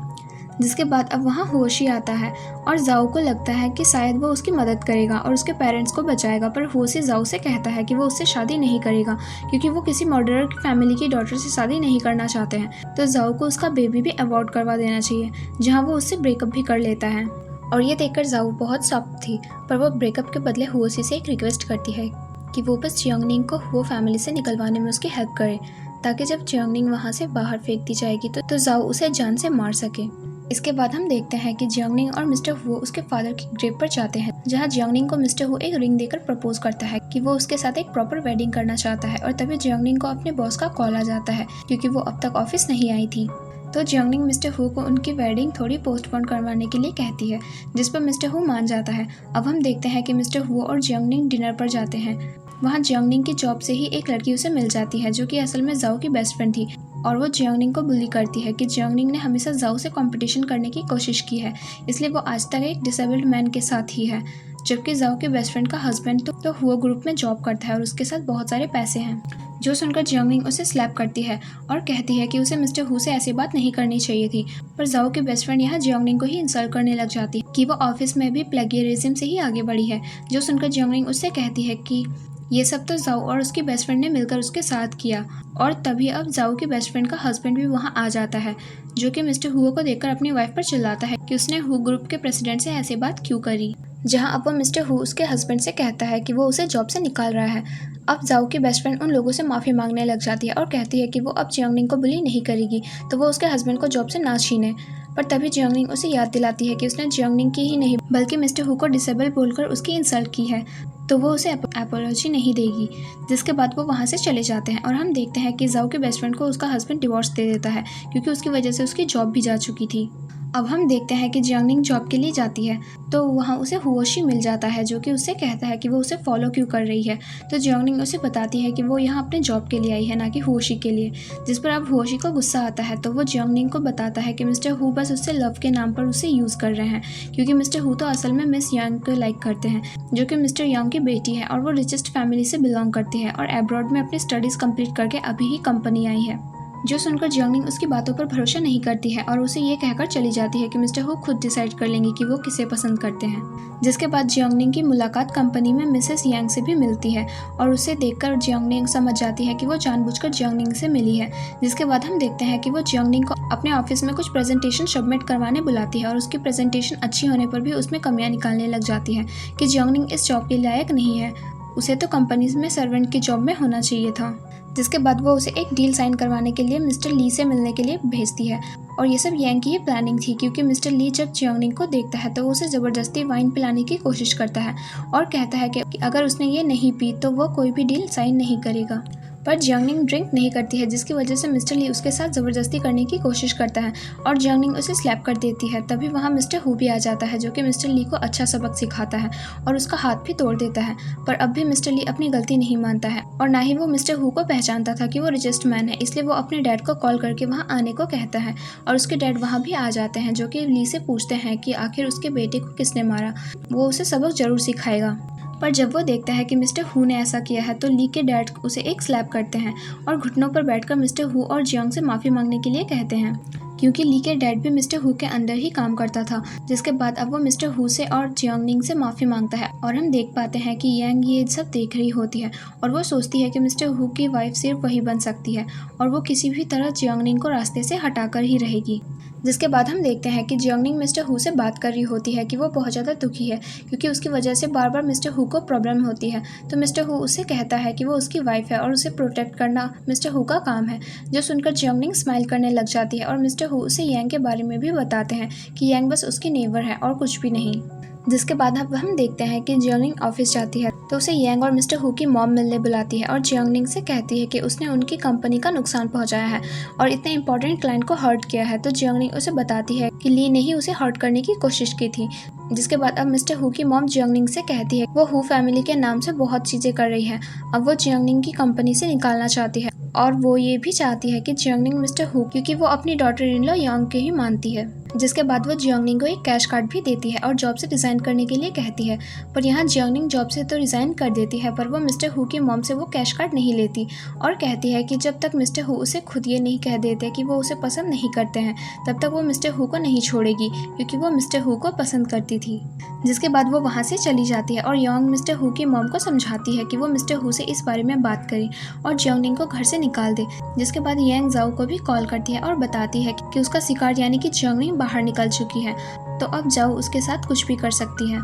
जिसके बाद अब वहाँ होशी आता है और जाओ को लगता है कि शायद वो उसकी मदद करेगा और उसके पेरेंट्स को बचाएगा, पर होशी जाओ से कहता है कि वो उससे शादी नहीं करेगा क्योंकि वो किसी मर्डरर की फैमिली की डॉटर से शादी नहीं करना चाहते हैं। तो जाओ को उसका बेबी भी अबॉर्ट करवा देना चाहिए, जहाँ वो उससे ब्रेकअप भी कर लेता है। और ये देखकर जाओ बहुत शॉक्ड थी, पर वो ब्रेकअप के बदले होशी से एक रिक्वेस्ट करती है कि वो बस जियांगनिंग को वो फैमिली से निकलवाने में उसकी हेल्प करे ताकि जब जियांगनिंग वहाँ से बाहर फेंक दी जाएगी तो जाओ उसे जान से मार सके। इसके बाद हम देखते हैं कि जियांगनिंग और मिस्टर हू उसके फादर की ग्रेव पर जाते हैं, जहाँ जियांगनिंग को मिस्टर हू एक रिंग देकर प्रपोज करता है कि वो उसके साथ एक प्रॉपर वेडिंग करना चाहता है। और तभी जियांगनिंग को अपने बॉस का कॉल आ जाता है क्योंकि वो अब तक ऑफिस नहीं आई थी। तो जियांगनिंग मिस्टर हू को उनकी वेडिंग थोड़ी पोस्टपोन करवाने के लिए कहती है, जिस पर मिस्टर हू मान जाता है। अब हम देखते हैं कि मिस्टर हू और जियांगनिंग डिनर पर जाते हैं। वहाँ जियांगनिंग की जॉब से ही एक लड़की उसे मिल जाती है जो कि असल में जाओ की बेस्ट फ्रेंड थी, और वो जियांगनिंग को बुली करती है कि जियांगनिंग ने हमेशा जाओ से कंपटीशन करने की कोशिश की है, इसलिए वो आज तक एक डिसेबल्ड मैन के साथ ही है, जबकि जाओ के बेस्ट फ्रेंड का हस्बैंड तो हुआ ग्रुप में जॉब करता है और उसके साथ बहुत सारे पैसे हैं। जो सुनकर जियांगनिंग उसे स्लैप करती है और कहती है कि उसे मिस्टर हू से ऐसी बात नहीं करनी चाहिए थी, पर जाओ के बेस्ट फ्रेंड यहाँ जियांगनिंग को ही इंसल्ट करने लग जाती है कि वो ऑफिस में भी प्लेगियरिज्म से ही आगे बढ़ी है। जो सुनकर जियांगनिंग उससे कहती है कि ये सब तो जाओ और उसकी बेस्ट फ्रेंड ने मिलकर उसके साथ किया, और तभी अब जाओ की बेस्ट फ्रेंड का हस्बैंड भी वहाँ आ जाता है, जो कि मिस्टर हू को देखकर अपनी वाइफ पर चिल्लाता है कि उसने हू ग्रुप के प्रेसिडेंट से ऐसी बात क्यों करी। जहाँ अब वो मिस्टर हू उसके हस्बैंड से कहता है कि वो उसे जॉब से निकाल रहा है। अब जाओ की बेस्ट फ्रेंड उन लोगों से माफ़ी मांगने लग जाती है और कहती है कि वो अब जियांगनिंग को बुली नहीं करेगी, तो वो उसके हस्बैंड को जॉब से ना छीने। पर तभी जियांगनिंग उसे याद दिलाती है कि उसने जियांगनिंग की ही नहीं बल्कि मिस्टर हू को डिसेबल बोलकर उसकी इंसल्ट की है, तो वो उसे अपोलॉजी नहीं देगी। जिसके बाद वो वहाँ से चले जाते हैं और हम देखते हैं कि जाओ के बेस्ट फ्रेंड को उसका हस्बैंड डिवोर्स दे देता है क्योंकि उसकी वजह से उसकी जॉब भी जा चुकी थी। अब हम देखते हैं कि जियांगनिंग जॉब के लिए जाती है तो वहाँ उसे होशी मिल जाता है, जो कि उससे कहता है कि वो उसे फॉलो क्यों कर रही है। तो जियांगनिंग उसे बताती है कि वो यहाँ अपने जॉब के लिए आई है, ना कि होशी के लिए। जिस पर अब होशी को गुस्सा आता है, तो वो जियांगनिंग को बताता है कि मिस्टर हू बस उससे लव के नाम पर उसे यूज़ कर रहे हैं, क्योंकि मिस्टर हू तो असल में मिस यांग को लाइक करते हैं, जो कि मिस्टर यांग की बेटी है और वो रिचेस्ट फैमिली से बिलोंग करती है और एब्रॉड में अपनी स्टडीज़ कंप्लीट करके अभी ही कंपनी आई है। जो सुनकर जियांगनिंग उसकी बातों पर भरोसा नहीं करती है और उसे ये कहकर चली जाती है कि मिस्टर हू खुद डिसाइड कर लेंगे कि वो किसे पसंद करते हैं। जिसके बाद जियांगनिंग की मुलाकात कंपनी में मिसेस यांग से भी मिलती है और उसे देखकर जियांगनिंग समझ जाती है कि वो जानबूझकर जियांगनिंग से मिली है। जिसके बाद हम देखते हैं कि वो जियांगनिंग को अपने ऑफिस में कुछ प्रेजेंटेशन सबमिट करवाने बुलाती है और उसकी प्रेजेंटेशन अच्छी होने पर भी उसमें कमियां निकालने लग जाती है कि जियांगनिंग इस जॉब के लायक नहीं है। उसे तो कंपनी में सर्वेंट की जॉब में होना चाहिए था। जिसके बाद वो उसे एक डील साइन करवाने के लिए मिस्टर ली से मिलने के लिए भेजती है। और ये सब यांग की ही प्लानिंग थी, क्योंकि मिस्टर ली जब जियोंगनिंग को देखता है तो वो उसे ज़बरदस्ती वाइन पिलाने की कोशिश करता है और कहता है कि अगर उसने ये नहीं पी तो वो कोई भी डील साइन नहीं करेगा। पर जियोंगनिंग ड्रिंक नहीं करती है, जिसकी वजह से मिस्टर ली उसके साथ ज़बरदस्ती करने की कोशिश करता है और जियोंगनिंग उसे स्लैप कर देती है। तभी वहाँ मिस्टर हु भी आ जाता है, जो कि मिस्टर ली को अच्छा सबक सिखाता है और उसका हाथ भी तोड़ देता है। पर अब भी मिस्टर ली अपनी गलती नहीं मानता है और ना ही वो मिस्टर हु को पहचानता था कि वो रजिस्ट मैन है, इसलिए वो अपने डैड को कॉल करके वहाँ आने को कहता है और उसके डैड वहाँ भी आ जाते हैं, जो कि ली से पूछते हैं कि आखिर उसके बेटे को किसने मारा, वो उसे सबक जरूर सिखाएगा। पर जब वो देखता है कि मिस्टर हु ने ऐसा किया है तो ली के डैड उसे एक स्लैप करते हैं और घुटनों पर बैठकर मिस्टर हु और जियोंग से माफ़ी मांगने के लिए कहते हैं, क्योंकि ली के डैड भी मिस्टर हु के अंदर ही काम करता था। जिसके बाद अब वो मिस्टर हु से और जियोंगनिंग से माफ़ी मांगता है और हम देख पाते हैं कि यांग ये सब देख रही होती है और वो सोचती है कि मिस्टर हु की वाइफ सिर्फ वही बन सकती है और वो किसी भी तरह जियोंगनिंग को रास्ते से हटाकर ही रहेगी। जिसके बाद हम देखते हैं कि जियोंगनिंग मिस्टर हु से बात कर रही होती है कि वो बहुत ज़्यादा दुखी है, क्योंकि उसकी वजह से बार बार मिस्टर हु को प्रॉब्लम होती है। तो मिस्टर हु उससे कहता है कि वो उसकी वाइफ है और उसे प्रोटेक्ट करना मिस्टर हु का काम है। जो सुनकर जियोंगनिंग स्माइल करने लग जाती है और मिस्टर हु उसे यांग के बारे में भी बताते हैं कि यांग बस उसकी नेबर है और कुछ भी नहीं। जिसके बाद अब हम देखते हैं कि जियोंगनिंग ऑफिस जाती है तो उसे यांग और मिस्टर हु की मॉम मिलने बुलाती है और जियोंगनिंग से कहती है कि उसने उनकी कंपनी का नुकसान पहुंचाया है और इतने इंपॉर्टेंट क्लाइंट को हर्ट किया है। तो जियोंगनिंग उसे बताती है कि ली ने ही उसे हर्ट करने की कोशिश की थी। जिसके बाद अब मिस्टर हु की मॉम जियोंगनिंग से कहती है वो हु फैमिली के नाम से बहुत चीज़ें कर रही है, अब वो जियोंगनिंग की कंपनी से निकालना चाहती है और वो ये भी चाहती है कि जियोंगनिंग मिस्टर हु, क्योंकि वो अपनी डॉटर इन लॉ यांग के ही मानती है। जिसके बाद वो जियोंगनिंग को एक कैश कार्ड भी देती है और जॉब से रिज़ाइन करने के लिए कहती है। पर यहाँ जियोंगनिंग जॉब से तो रिज़ाइन कर देती है, पर वो मिस्टर हु की मॉम से वो कैश कार्ड नहीं लेती और कहती है कि जब तक मिस्टर हु उसे खुद ये नहीं कह देते कि वो उसे पसंद नहीं करते हैं तब तक वो मिस्टर हु को नहीं छोड़ेगी, क्योंकि वो मिस्टर हु को पसंद करती थी। जिसके बाद वो वहाँ से चली जाती है और यांग मिस्टर हु की मॉम को समझाती है कि वो मिस्टर हु से इस बारे में बात करे और जियोंगनिंग को घर से निकाल दे। जिसके बाद यांग जाओ को भी कॉल करती है और बताती है कि उसका शिकार यानी कि जियोंगनिंग बाहर निकल चुकी है, तो अब जाओ उसके साथ कुछ भी कर सकती है।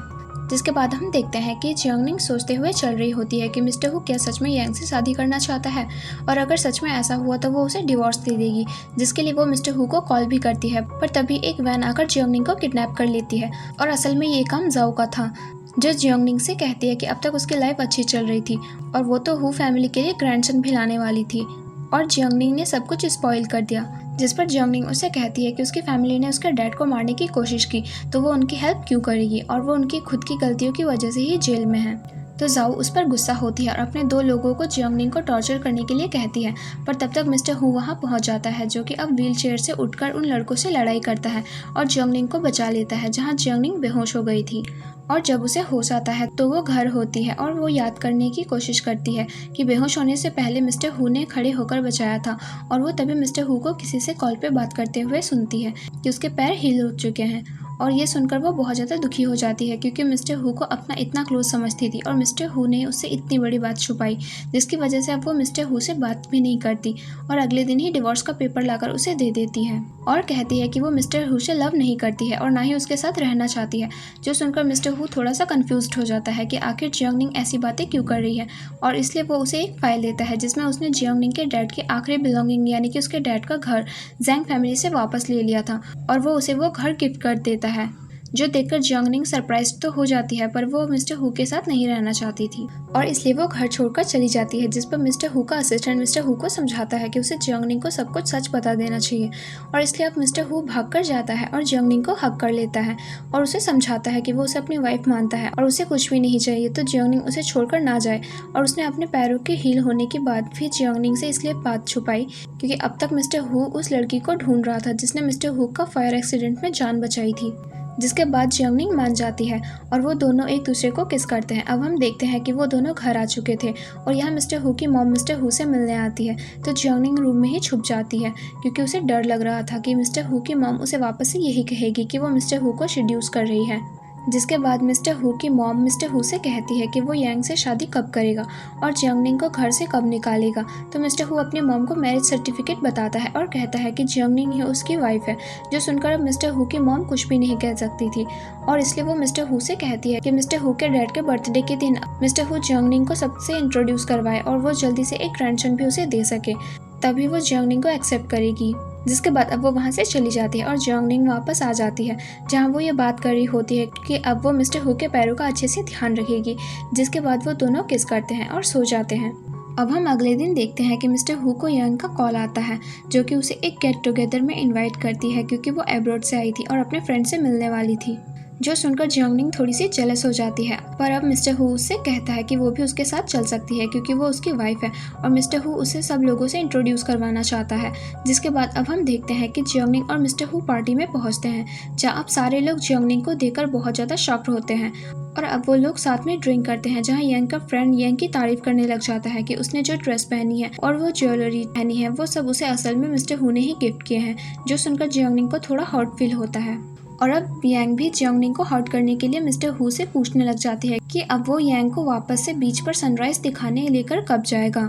जिसके बाद हम देखते हैं कि जियोंगनिंग सोचते हुए चल रही होती है कि मिस्टर हु क्या सच में यांग से शादी करना चाहता है और अगर सच में ऐसा हुआ तो वो उसे डिवोर्स दे देगी। जिसके लिए वो मिस्टर हु को कॉल भी करती है, पर तभी एक वैन आकर जियोंगनिंग को किडनैप कर लेती है और असल में ये काम जाओ का था, जो जियोंगनिंग से कहती है कि अब तक उसकी लाइफ अच्छी चल रही थी और वो तो हु फैमिली के लिए ग्रैंडसन भी लाने वाली थी और जियोंगनिंग ने सब कुछ स्पॉइल कर दिया। जिस पर जियोंगनिंग उसे कहती है कि उसकी फैमिली ने उसके डैड को मारने की कोशिश की तो वो उनकी हेल्प क्यों करेगी और वो उनकी खुद की गलतियों की वजह से ही जेल में है। तो जाओ उस पर गुस्सा होती है और अपने 2 लोगों को जियोंगनिंग को टॉर्चर करने के लिए कहती है, पर तब तक मिस्टर हु वहाँ पहुँच जाता है, जो कि अब व्हील चेयर से उठकर उन लड़कों से लड़ाई करता है और जियोंगनिंग को बचा लेता है, जहाँ जियोंगनिंग बेहोश हो गई थी। और जब उसे होश आता है तो वो घर होती है और वो याद करने की कोशिश करती है कि बेहोश होने से पहले मिस्टर हु ने खड़े होकर बचाया था और वो तभी मिस्टर हु को किसी से कॉल पे बात करते हुए सुनती है कि उसके पैर हील हो चुके हैं और ये सुनकर वो बहुत ज़्यादा दुखी हो जाती है, क्योंकि मिस्टर हु को अपना इतना क्लोज समझती थी और मिस्टर हु ने उससे इतनी बड़ी बात छुपाई, जिसकी वजह से अब वो मिस्टर हु से बात भी नहीं करती और अगले दिन ही डिवोर्स का पेपर लाकर उसे दे देती है और कहती है कि वो मिस्टर हु से लव नहीं करती है और ना ही उसके साथ रहना चाहती है। जो सुनकर मिस्टर हु थोड़ा सा कंफ्यूज्ड हो जाता है कि आखिर जियोंगनिंग ऐसी बातें क्यों कर रही है और इसलिए वो उसे एक फाइल देता है जिसमें उसने जियोंगनिंग के डैड के आखिरी बिलोंगिंग यानी कि उसके डैड का घर जैंग फैमिली से वापस ले लिया था और वो उसे वो घर गिफ्ट कर देता है। जो देखकर जियोंगनिंग सरप्राइज तो हो जाती है, पर वो मिस्टर हु के साथ नहीं रहना चाहती थी और इसलिए वो घर छोड़कर चली जाती है। जिस पर मिस्टर हु का असिस्टेंट मिस्टर हु को समझाता है कि उसे जियोंगनिंग को सब कुछ सच बता देना चाहिए और इसलिए अब मिस्टर हु भागकर जाता है और जियोंगनिंग को हक कर लेता है और उसे समझाता है कि वो उसे अपनी वाइफ मानता है और उसे कुछ भी नहीं चाहिए, तो जियोंगनिंग उसे छोड़कर ना जाए। और उसने अपने पैरों के हील होने के बाद भी जियोंगनिंग से इसलिए बात छुपाई क्योंकि अब तक मिस्टर हु उस लड़की को ढूंढ रहा था जिसने मिस्टर हु का फायर एक्सीडेंट में जान बचाई थी। जिसके बाद जियोंगनिंग मान जाती है और वो दोनों एक दूसरे को किस करते हैं। अब हम देखते हैं कि वो दोनों घर आ चुके थे और यहाँ मिस्टर हु की मॉम मिस्टर हु से मिलने आती है, तो जियोंगनिंग रूम में ही छुप जाती है क्योंकि उसे डर लग रहा था कि मिस्टर हु की मॉम उसे वापस से यही कहेगी कि वो मिस्टर हु को सेड्यूस कर रही है। जिसके बाद मिस्टर हु की मॉम मिस्टर हु से कहती है कि वो यांग से शादी कब करेगा और जियोंगनिंग को घर से कब निकालेगा। तो मिस्टर हु अपनी मॉम को मैरिज सर्टिफिकेट बताता है और कहता है कि जियोंगनिंग ही उसकी वाइफ है, जो सुनकर अब मिस्टर हु की मॉम कुछ भी नहीं कह सकती थी और इसलिए वो मिस्टर हु से कहती है कि मिस्टर हु के डैड के बर्थडे के दिन मिस्टर हु जियोंगनिंग को सबसे इंट्रोड्यूस करवाए और वो जल्दी से एक ग्रैंडसन भी उसे दे सके, तभी वो जियोंगनिंग को एक्सेप्ट करेगी। जिसके बाद अब वो वहाँ से चली जाती है और जियोंगनिंग वापस आ जाती है, जहाँ वो ये बात कर रही होती है कि अब वो मिस्टर हु के पैरों का अच्छे से ध्यान रखेगी। जिसके बाद वो दोनों किस करते हैं और सो जाते हैं। अब हम अगले दिन देखते हैं कि मिस्टर हु को यांग का कॉल आता है, जो कि उसे एक गेट टुगेदर में इनवाइट करती है क्योंकि वो अब्रॉड से आई थी और अपने फ्रेंड से मिलने वाली थी, जो सुनकर जियोंगनिंग थोड़ी सी जेलस हो जाती है। पर अब मिस्टर हु उससे कहता है कि वो भी उसके साथ चल सकती है क्योंकि वो उसकी वाइफ है और मिस्टर हु उसे सब लोगों से इंट्रोड्यूस करवाना चाहता है। जिसके बाद अब हम देखते हैं कि जियोंगनिंग और मिस्टर हु पार्टी में पहुंचते हैं, जहाँ अब सारे लोग जियोंगनिंग को देखकर बहुत ज़्यादा शॉक्ड होते हैं और अब वो लोग साथ में ड्रिंक करते हैं, जहाँ यांग का फ्रेंड यांग की तारीफ करने लग जाता है कि उसने जो ड्रेस पहनी है और वो ज्वेलरी पहनी है वो सब उसे असल में मिस्टर हु ने ही गिफ्ट किए हैं, जो सुनकर जियोंगनिंग को थोड़ा हर्ट फील होता है। और अब यांग भी जियोंगनिंग को हर्ट करने के लिए मिस्टर हु से पूछने लग जाती है कि अब वो यांग को वापस से बीच पर सनराइज दिखाने लेकर कब जाएगा,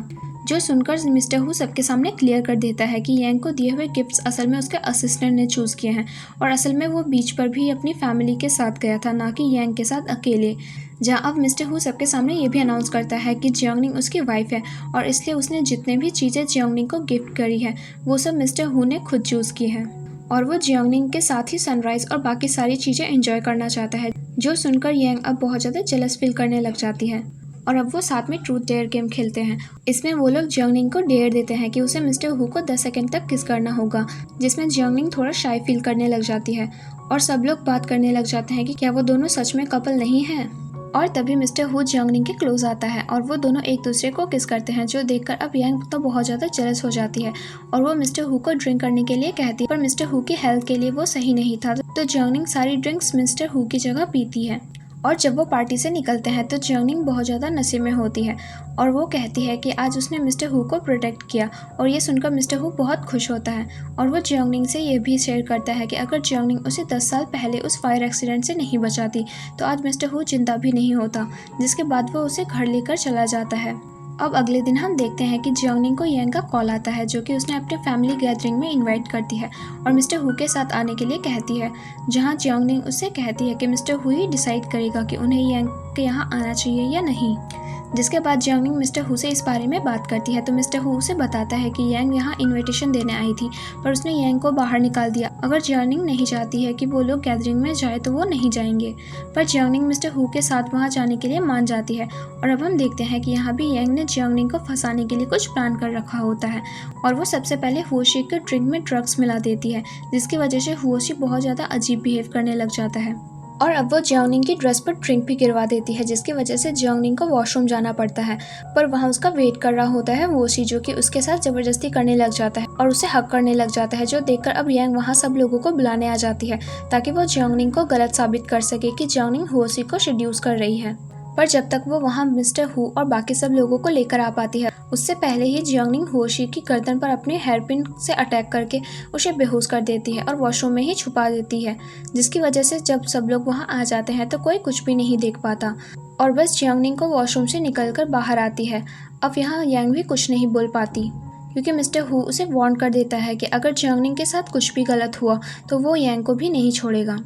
जो सुनकर मिस्टर हु सबके सामने क्लियर कर देता है कि यांग को दिए हुए गिफ्ट्स असल में उसके असिस्टेंट ने चूज किए हैं और असल में वो बीच पर भी अपनी फैमिली के साथ गया था, ना कि यांग के साथ अकेले। जहाँ अब मिस्टर हु सबके सामने ये भी अनाउंस करता है कि जियोंगनिंग उसकी वाइफ है और इसलिए उसने जितने भी चीज़ें जियोंगनिंग को गिफ्ट करी है वो सब मिस्टर हु ने खुद चूज की है और वो जियोंगनिंग के साथ ही सनराइज और बाकी सारी चीज़ें एंजॉय करना चाहता है, जो सुनकर यांग अब बहुत ज़्यादा जेलस फील करने लग जाती है। और अब वो साथ में ट्रूथ डेयर गेम खेलते हैं। इसमें वो लोग जियोंगनिंग को डेयर देते हैं कि उसे मिस्टर हु को 10 सेकंड तक किस करना होगा, जिसमें जियोंगनिंग थोड़ा शाय फील करने लग जाती है और सब लोग बात करने लग जाते हैं कि क्या वो दोनों सच में कपल नहीं हैं। और तभी मिस्टर हु जियोंगनिंग के क्लोज आता है और वो दोनों एक दूसरे को किस करते हैं, जो देखकर अब यांग तो बहुत ज़्यादा जेलस हो जाती है और वो मिस्टर हु को ड्रिंक करने के लिए कहती है, पर मिस्टर हु की हेल्थ के लिए वो सही नहीं था, तो जियोंगनिंग सारी ड्रिंक्स मिस्टर हु की जगह पीती है। और जब वो पार्टी से निकलते हैं तो जियोंगनिंग बहुत ज़्यादा नशे में होती है और वो कहती है कि आज उसने मिस्टर हु को प्रोटेक्ट किया और ये सुनकर मिस्टर हु बहुत खुश होता है और वो जियोंगनिंग से ये भी शेयर करता है कि अगर जियोंगनिंग उसे 10 साल पहले उस फायर एक्सीडेंट से नहीं बचाती तो आज मिस्टर हु जिंदा भी नहीं होता। जिसके बाद वो उसे घर लेकर चला जाता है। अब अगले दिन हम देखते हैं कि जियोंगनिंग को यांग का कॉल आता है, जो कि उसने अपने फैमिली गैदरिंग में इनवाइट करती है और मिस्टर हु के साथ आने के लिए कहती है, जहां जियोंगनिंग उससे कहती है कि मिस्टर हु ही डिसाइड करेगा कि उन्हें यांग के यहाँ आना चाहिए या नहीं। जिसके बाद जियोंगनिंग मिस्टर हु से इस बारे में बात करती है तो मिस्टर हु उसे बताता है कि यांग यहाँ इनविटेशन देने आई थी, पर उसने यांग को बाहर निकाल दिया। अगर जियोंगनिंग नहीं चाहती है कि वो लोग गैदरिंग में जाए तो वो नहीं जाएंगे, पर जियोंगनिंग मिस्टर हु के साथ वहाँ जाने के लिए मान जाती है। और अब हम देखते हैं कि यहाँ भी यांग ने जियोंगनिंग को फंसाने के लिए कुछ प्लान कर रखा होता है और वो सबसे पहले हुओशी के ड्रिंक में ड्रग्स मिला देती है, जिसकी वजह से हुओशी बहुत ज़्यादा अजीब बिहेव करने लग जाता है और अब वो जियोंगनिंग की ड्रेस पर ड्रिंक भी गिरवा देती है, जिसकी वजह से जियोंगनिंग को वॉशरूम जाना पड़ता है। पर वहाँ उसका वेट कर रहा होता है हुओशी, जो कि उसके साथ जबरदस्ती करने लग जाता है और उसे हक करने लग जाता है, जो देखकर अब यांग वहाँ सब लोगों को बुलाने आ जाती है ताकि वो जियोंगनिंग को गलत साबित कर सके कि जियोंगनिंग हुओशी को सेड्यूस कर रही है। पर जब तक वो वहाँ मिस्टर हु और बाकी सब लोगों को लेकर आ पाती है, उससे पहले ही जियोंगनिंग हुओशी की गर्दन पर अपने हेयरपिन से अटैक करके उसे बेहोश कर देती है और वॉशरूम में ही छुपा देती है, जिसकी वजह से जब सब लोग वहाँ आ जाते हैं तो कोई कुछ भी नहीं देख पाता और बस जियोंगनिंग को वॉशरूम से निकलकर बाहर आती है। अब यहाँ यांग भी कुछ नहीं बोल पाती क्योंकि मिस्टर हु उसे वार्न कर देता है कि अगर जियोंगनिंग के साथ कुछ भी गलत हुआ तो वो यांग को भी नहीं छोड़ेगा।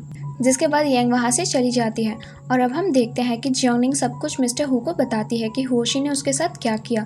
जिसके बाद यांग वहाँ से चली जाती है और अब हम देखते हैं कि जियोंगनिंग सब कुछ मिस्टर हु को बताती है कि हुओशी ने उसके साथ क्या किया।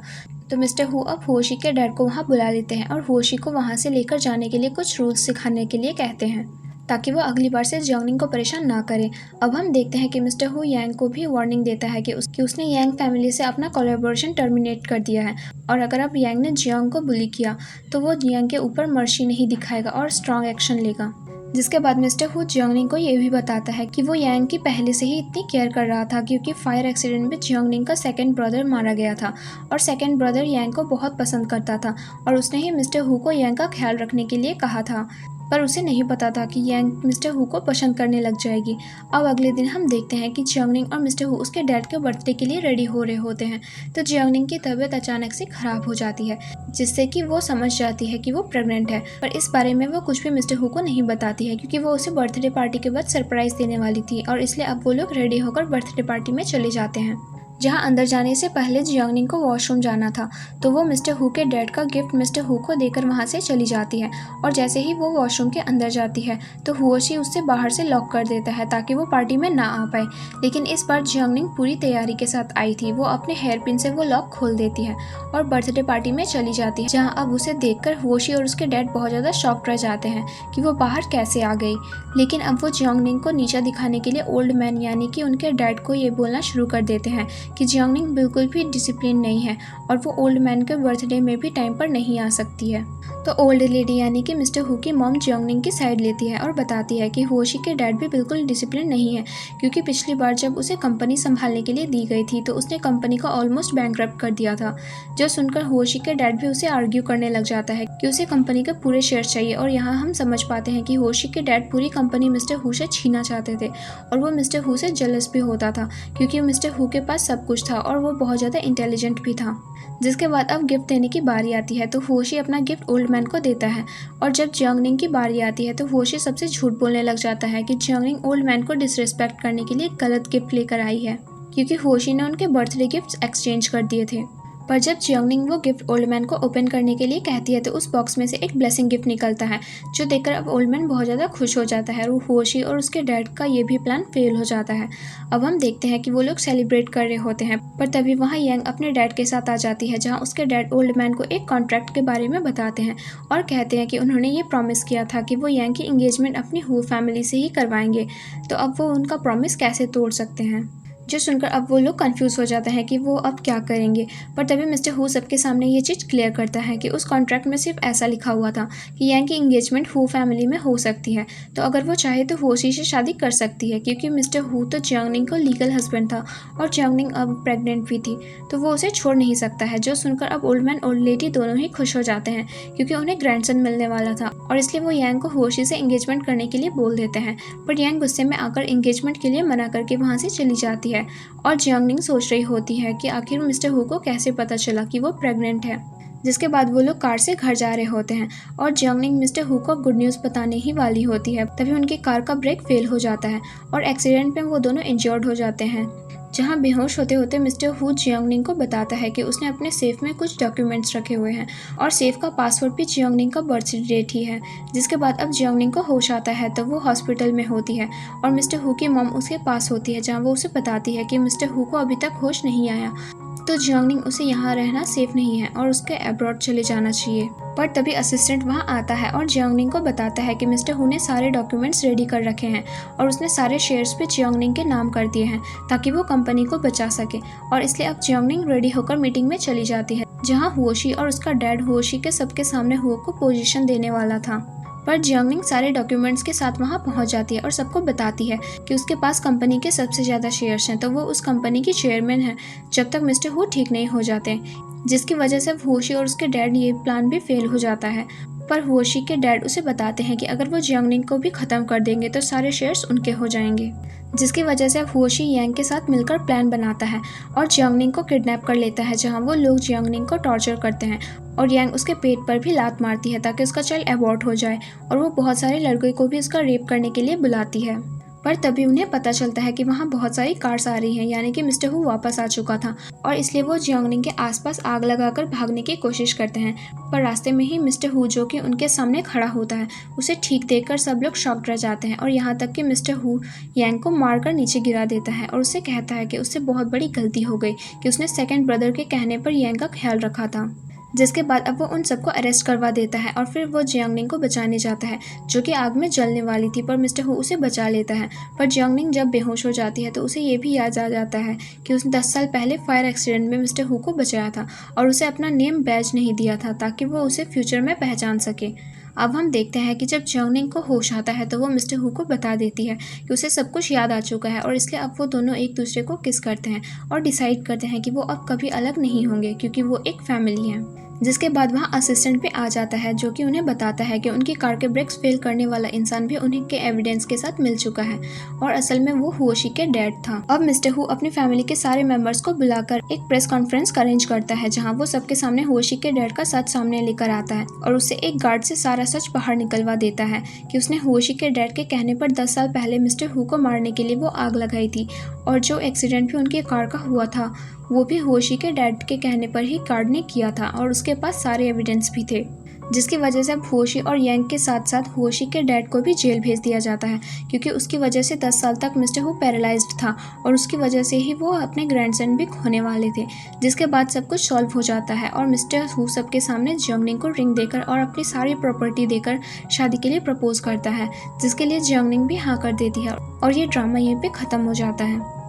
तो मिस्टर हु अब हुओशी के डैड को वहाँ बुला लेते हैं और हुओशी को वहाँ से लेकर जाने के लिए कुछ रूल्स सिखाने के लिए कहते हैं ताकि वो अगली बार से जियोंगनिंग को परेशान ना करे। अब हम देखते हैं कि मिस्टर हु यांग को भी वार्निंग देता है कि उसने यांग फैमिली से अपना कोलैबोरेशन टर्मिनेट कर दिया है और अगर अब यांग ने जियोंग को बुली किया तो वो यांग के ऊपर मर्सी नहीं दिखाएगा और स्ट्रॉन्ग एक्शन लेगा। जिसके बाद मिस्टर हु जियोंगनिंग को ये भी बताता है कि वो यांग की पहले से ही इतनी केयर कर रहा था क्योंकि फायर एक्सीडेंट में जियोंगनिंग का सेकंड ब्रदर मारा गया था और सेकंड ब्रदर यांग को बहुत पसंद करता था और उसने ही मिस्टर हु को यांग का ख्याल रखने के लिए कहा था। पर उसे नहीं पता था कि यांग मिस्टर हु को पसंद करने लग जाएगी। अब अगले दिन हम देखते हैं कि जियांगनिंग और मिस्टर हु उसके डैड के बर्थडे के लिए रेडी हो रहे होते हैं। तो जियांगनिंग की तबीयत अचानक से खराब हो जाती है, जिससे कि वो समझ जाती है कि वो प्रेग्नेंट है, पर इस बारे में वो कुछ भी मिस्टर हु को नहीं बताती है, क्योंकि वो उसे बर्थडे पार्टी के बाद सरप्राइज देने वाली थी। और इसलिए अब वो लोग रेडी होकर बर्थडे पार्टी में चले जाते हैं। जहां अंदर जाने से पहले जियांगनिंग को वॉशरूम जाना था, तो वो मिस्टर हु के डैड का गिफ्ट मिस्टर हु को देकर वहां से चली जाती है। और जैसे ही वो वॉशरूम के अंदर जाती है तो हुओशी उससे बाहर से लॉक कर देता है ताकि वो पार्टी में ना आ पाए। लेकिन इस बार जियांगनिंग पूरी तैयारी के साथ आई थी। वो अपने हेयर पिन से वो लॉक खोल देती है और बर्थडे पार्टी में चली जाती है, जहाँ अब उसे देखकर हुओशी और उसके डैड बहुत ज़्यादा शॉक्ड रह जाते हैं कि वो बाहर कैसे आ गई। लेकिन अब वो जियांगनिंग को नीचा दिखाने के लिए ओल्ड मैन यानी कि उनके डैड को ये बोलना शुरू कर देते हैं कि जियांगनिंग बिल्कुल भी डिसिप्लिन नहीं है और वो ओल्ड मैन के बर्थडे में भी टाइम पर नहीं आ सकती है। तो ओल्ड लेडी यानी कि मिस्टर हु की मॉम जियांगनिंग की साइड लेती है और बताती है कि हुओशी के डैड भी बिल्कुल डिसिप्लिन नहीं है, क्योंकि पिछली बार जब उसे कंपनी संभालने के लिए दी गई थी तो उसने कंपनी को ऑलमोस्ट बैंकरप्ट कर दिया था। जो सुनकर हुओशी के डैड भी उसे आर्ग्यू करने लग जाता है कि उसे कंपनी के पूरे शेयर चाहिए। और यहाँ हम समझ पाते हैं कि हुओशी के डैड पूरी कंपनी मिस्टर हु से छीनना चाहते थे और वो मिस्टर हु से जेलस भी होता था, क्योंकि मिस्टर हु के पास सब कुछ था और वो बहुत ज़्यादा इंटेलिजेंट भी था। जिसके बाद अब गिफ्ट देने की बारी आती है तो हुओशी अपना गिफ्ट ओल्ड मैन को देता है। और जब जियांगनिंग की बारी आती है तो हुओशी सबसे झूठ बोलने लग जाता है कि जियांगनिंग ओल्ड मैन को डिसरिस्पेक्ट करने के लिए गलत गिफ्ट लेकर आई है, क्योंकि हुओशी ने उनके बर्थडे गिफ्ट्स एक्सचेंज कर दिए थे। पर जब जियांगनिंग वो गिफ्ट ओल्ड मैन को ओपन करने के लिए कहती है तो उस बॉक्स में से एक ब्लेसिंग गिफ्ट निकलता है, जो देखकर अब ओल्ड मैन बहुत ज़्यादा खुश हो जाता है। और हुओशी और उसके डैड का ये भी प्लान फेल हो जाता है। अब हम देखते हैं कि वो लोग सेलिब्रेट कर रहे होते हैं, पर तभी वहाँ यांग अपने डैड के साथ आ जाती है, जहाँ उसके डैड ओल्ड मैन को एक कॉन्ट्रैक्ट के बारे में बताते हैं और कहते हैं कि उन्होंने ये प्रॉमिस किया था कि वो यांग की एंगेजमेंट अपनी हु फैमिली से ही करवाएंगे, तो अब वो उनका प्रॉमिस कैसे तोड़ सकते हैं। जो सुनकर अब वो लोग कंफ्यूज हो जाते हैं कि वो अब क्या करेंगे। पर तभी मिस्टर हु सबके सामने ये चीज़ क्लियर करता है कि उस कॉन्ट्रैक्ट में सिर्फ ऐसा लिखा हुआ था कि यांग की एंगेजमेंट हु फैमिली में हो सकती है, तो अगर वो चाहे तो हुओशी से शादी कर सकती है, क्योंकि मिस्टर हु तो जियांगनिंग को लीगल हस्बैंड था और जियांगनिंग अब प्रेग्नेंट भी थी, तो वो उसे छोड़ नहीं सकता है। जो सुनकर अब ओल्ड मैन ओल्ड लेडी दोनों ही खुश हो जाते हैं, क्योंकि उन्हें ग्रैंडसन मिलने वाला था और इसलिए वो यांग को हुओशी से एंगेजमेंट करने के लिए बोल देते हैं। पर यांग गुस्से में आकर एंगेजमेंट के लिए मना करके वहाँ से चली जाती है। और जियांगनिंग सोच रही होती है कि आखिर मिस्टर हु को कैसे पता चला कि वो प्रेग्नेंट है। जिसके बाद वो लोग कार से घर जा रहे होते हैं और जियांगनिंग मिस्टर हु को गुड न्यूज़ बताने ही वाली होती है, तभी उनकी कार का ब्रेक फेल हो जाता है और एक्सीडेंट में वो दोनों इंजर्ड हो जाते हैं। जहां बेहोश होते होते मिस्टर हु जियांगनिंग को बताता है कि उसने अपने सेफ में कुछ डॉक्यूमेंट्स रखे हुए हैं और सेफ का पासवर्ड भी जियांगनिंग का बर्थ डेट ही है। जिसके बाद अब जियांगनिंग को होश आता है तो वो हॉस्पिटल में होती है और मिस्टर हु की मॉम उसके पास होती है, जहां वो उसे बताती है कि मिस्टर हु को अभी तक होश नहीं आया, तो जियांगनिंग उसे यहाँ रहना सेफ नहीं है और उसके अब्रॉड चले जाना चाहिए। पर तभी असिस्टेंट वहाँ आता है और जियांगनिंग को बताता है कि मिस्टर हु ने सारे डॉक्यूमेंट्स रेडी कर रखे हैं और उसने सारे शेयर्स पे जियांगनिंग के नाम कर दिए हैं ताकि वो कंपनी को बचा सके। और इसलिए अब जियांगनिंग रेडी होकर मीटिंग में चली जाती है, जहाँ हुओशी और उसका डैड हुओशी के सबके सामने हुओ को पोजीशन देने वाला था। पर जियांगनिंग सारे डॉक्यूमेंट्स के साथ वहां पहुंच जाती है और सबको बताती है कि उसके पास कंपनी के सबसे ज़्यादा शेयर्स हैं, तो वो उस कंपनी की चेयरमैन है जब तक मिस्टर हु ठीक नहीं हो जाते, जिसकी वजह से हुओशी और उसके डैड ये प्लान भी फेल हो जाता है। पर हुओशी के डैड उसे बताते हैं कि अगर वो जियांगनिंग को भी ख़त्म कर देंगे तो सारे शेयर्स उनके हो जाएंगे, जिसकी वजह से हुओशी यांग के साथ मिलकर प्लान बनाता है और जियांगनिंग को किडनैप कर लेता है, जहां वो लोग जियांगनिंग को टॉर्चर करते हैं और यांग उसके पेट पर भी लात मारती है ताकि उसका चाइल्ड अबॉर्ट हो जाए और वो बहुत सारे लड़कों को भी उसका रेप करने के लिए बुलाती है। पर तभी उन्हें पता चलता है कि वहाँ बहुत सारी कार्स आ रही हैं, यानी कि मिस्टर हु वापस आ चुका था और इसलिए वो जियांगनिंग के आसपास आग लगाकर भागने की कोशिश करते हैं। पर रास्ते में ही मिस्टर हु, जो कि उनके सामने खड़ा होता है, उसे ठीक देखकर सब लोग शॉक्ड रह जाते हैं और यहाँ तक कि मिस्टर हु यांग को मारकर नीचे गिरा देता है और उससे कहता है कि उससे बहुत बड़ी गलती हो गई कि उसने सेकंड ब्रदर के कहने पर यांग का ख्याल रखा था। जिसके बाद अब वो उन सबको अरेस्ट करवा देता है और फिर वो जियांगनिंग को बचाने जाता है, जो कि आग में जलने वाली थी, पर मिस्टर हु उसे बचा लेता है। पर जियांगनिंग जब बेहोश हो जाती है तो उसे ये भी याद आ जाता है कि उसने 10 साल पहले फायर एक्सीडेंट में मिस्टर हु को बचाया था और उसे अपना नेम बैज नहीं दिया था ताकि वो उसे फ्यूचर में पहचान सके। अब हम देखते हैं कि जब जियांगनिंग को होश आता है तो वो मिस्टर हु को बता देती है कि उसे सब कुछ याद आ चुका है और इसलिए अब वो दोनों एक दूसरे को किस करते हैं और डिसाइड करते हैं कि वो अब कभी अलग नहीं होंगे, क्योंकि वो एक फैमिली है। जिसके बाद वहाँ असिस्टेंट भी आ जाता है जो कि उन्हें बताता है कि उनकी कार के ब्रेक्स फेल करने वाला इंसान भी उन्हीं के एविडेंस के साथ मिल चुका है और असल में वो हुओशी के डैड था। अब मिस्टर हु अपनी फैमिली के सारे मेंबर्स को बुलाकर एक प्रेस कॉन्फ्रेंस अरेंज करता है जहाँ वो सबके सामने हुओशी के डैड का सच सामने लेकर आता है और उससे एक गार्ड से सारा सच बाहर निकलवा देता है कि उसने हुओशी के डैड के कहने पर 10 साल पहले मिस्टर हु को मारने के लिए वो आग लगाई थी और जो एक्सीडेंट भी उनकी कार का हुआ था वो भी हुओशी के डैड के कहने पर ही गार्ड ने किया था और उसके पास सारे एविडेंस भी थे, जिसकी वजह से अब हुओशी और यांग के साथ साथ हुओशी के डैड को भी जेल भेज दिया जाता है क्योंकि उसकी वजह से 10 साल तक मिस्टर हु पैरालाइज्ड था और उसकी वजह से ही वो अपने ग्रैंडसन भी खोने वाले थे। जिसके बाद सब कुछ सॉल्व हो जाता है और मिस्टर हु सबके सामने जियोंगनिंग को रिंग देकर और अपनी सारी प्रॉपर्टी देकर शादी के लिए प्रपोज करता है, जिसके लिए जियोंगनिंग भी हाँ कर देती है और ये ड्रामा यहीं पे ख़त्म हो जाता है।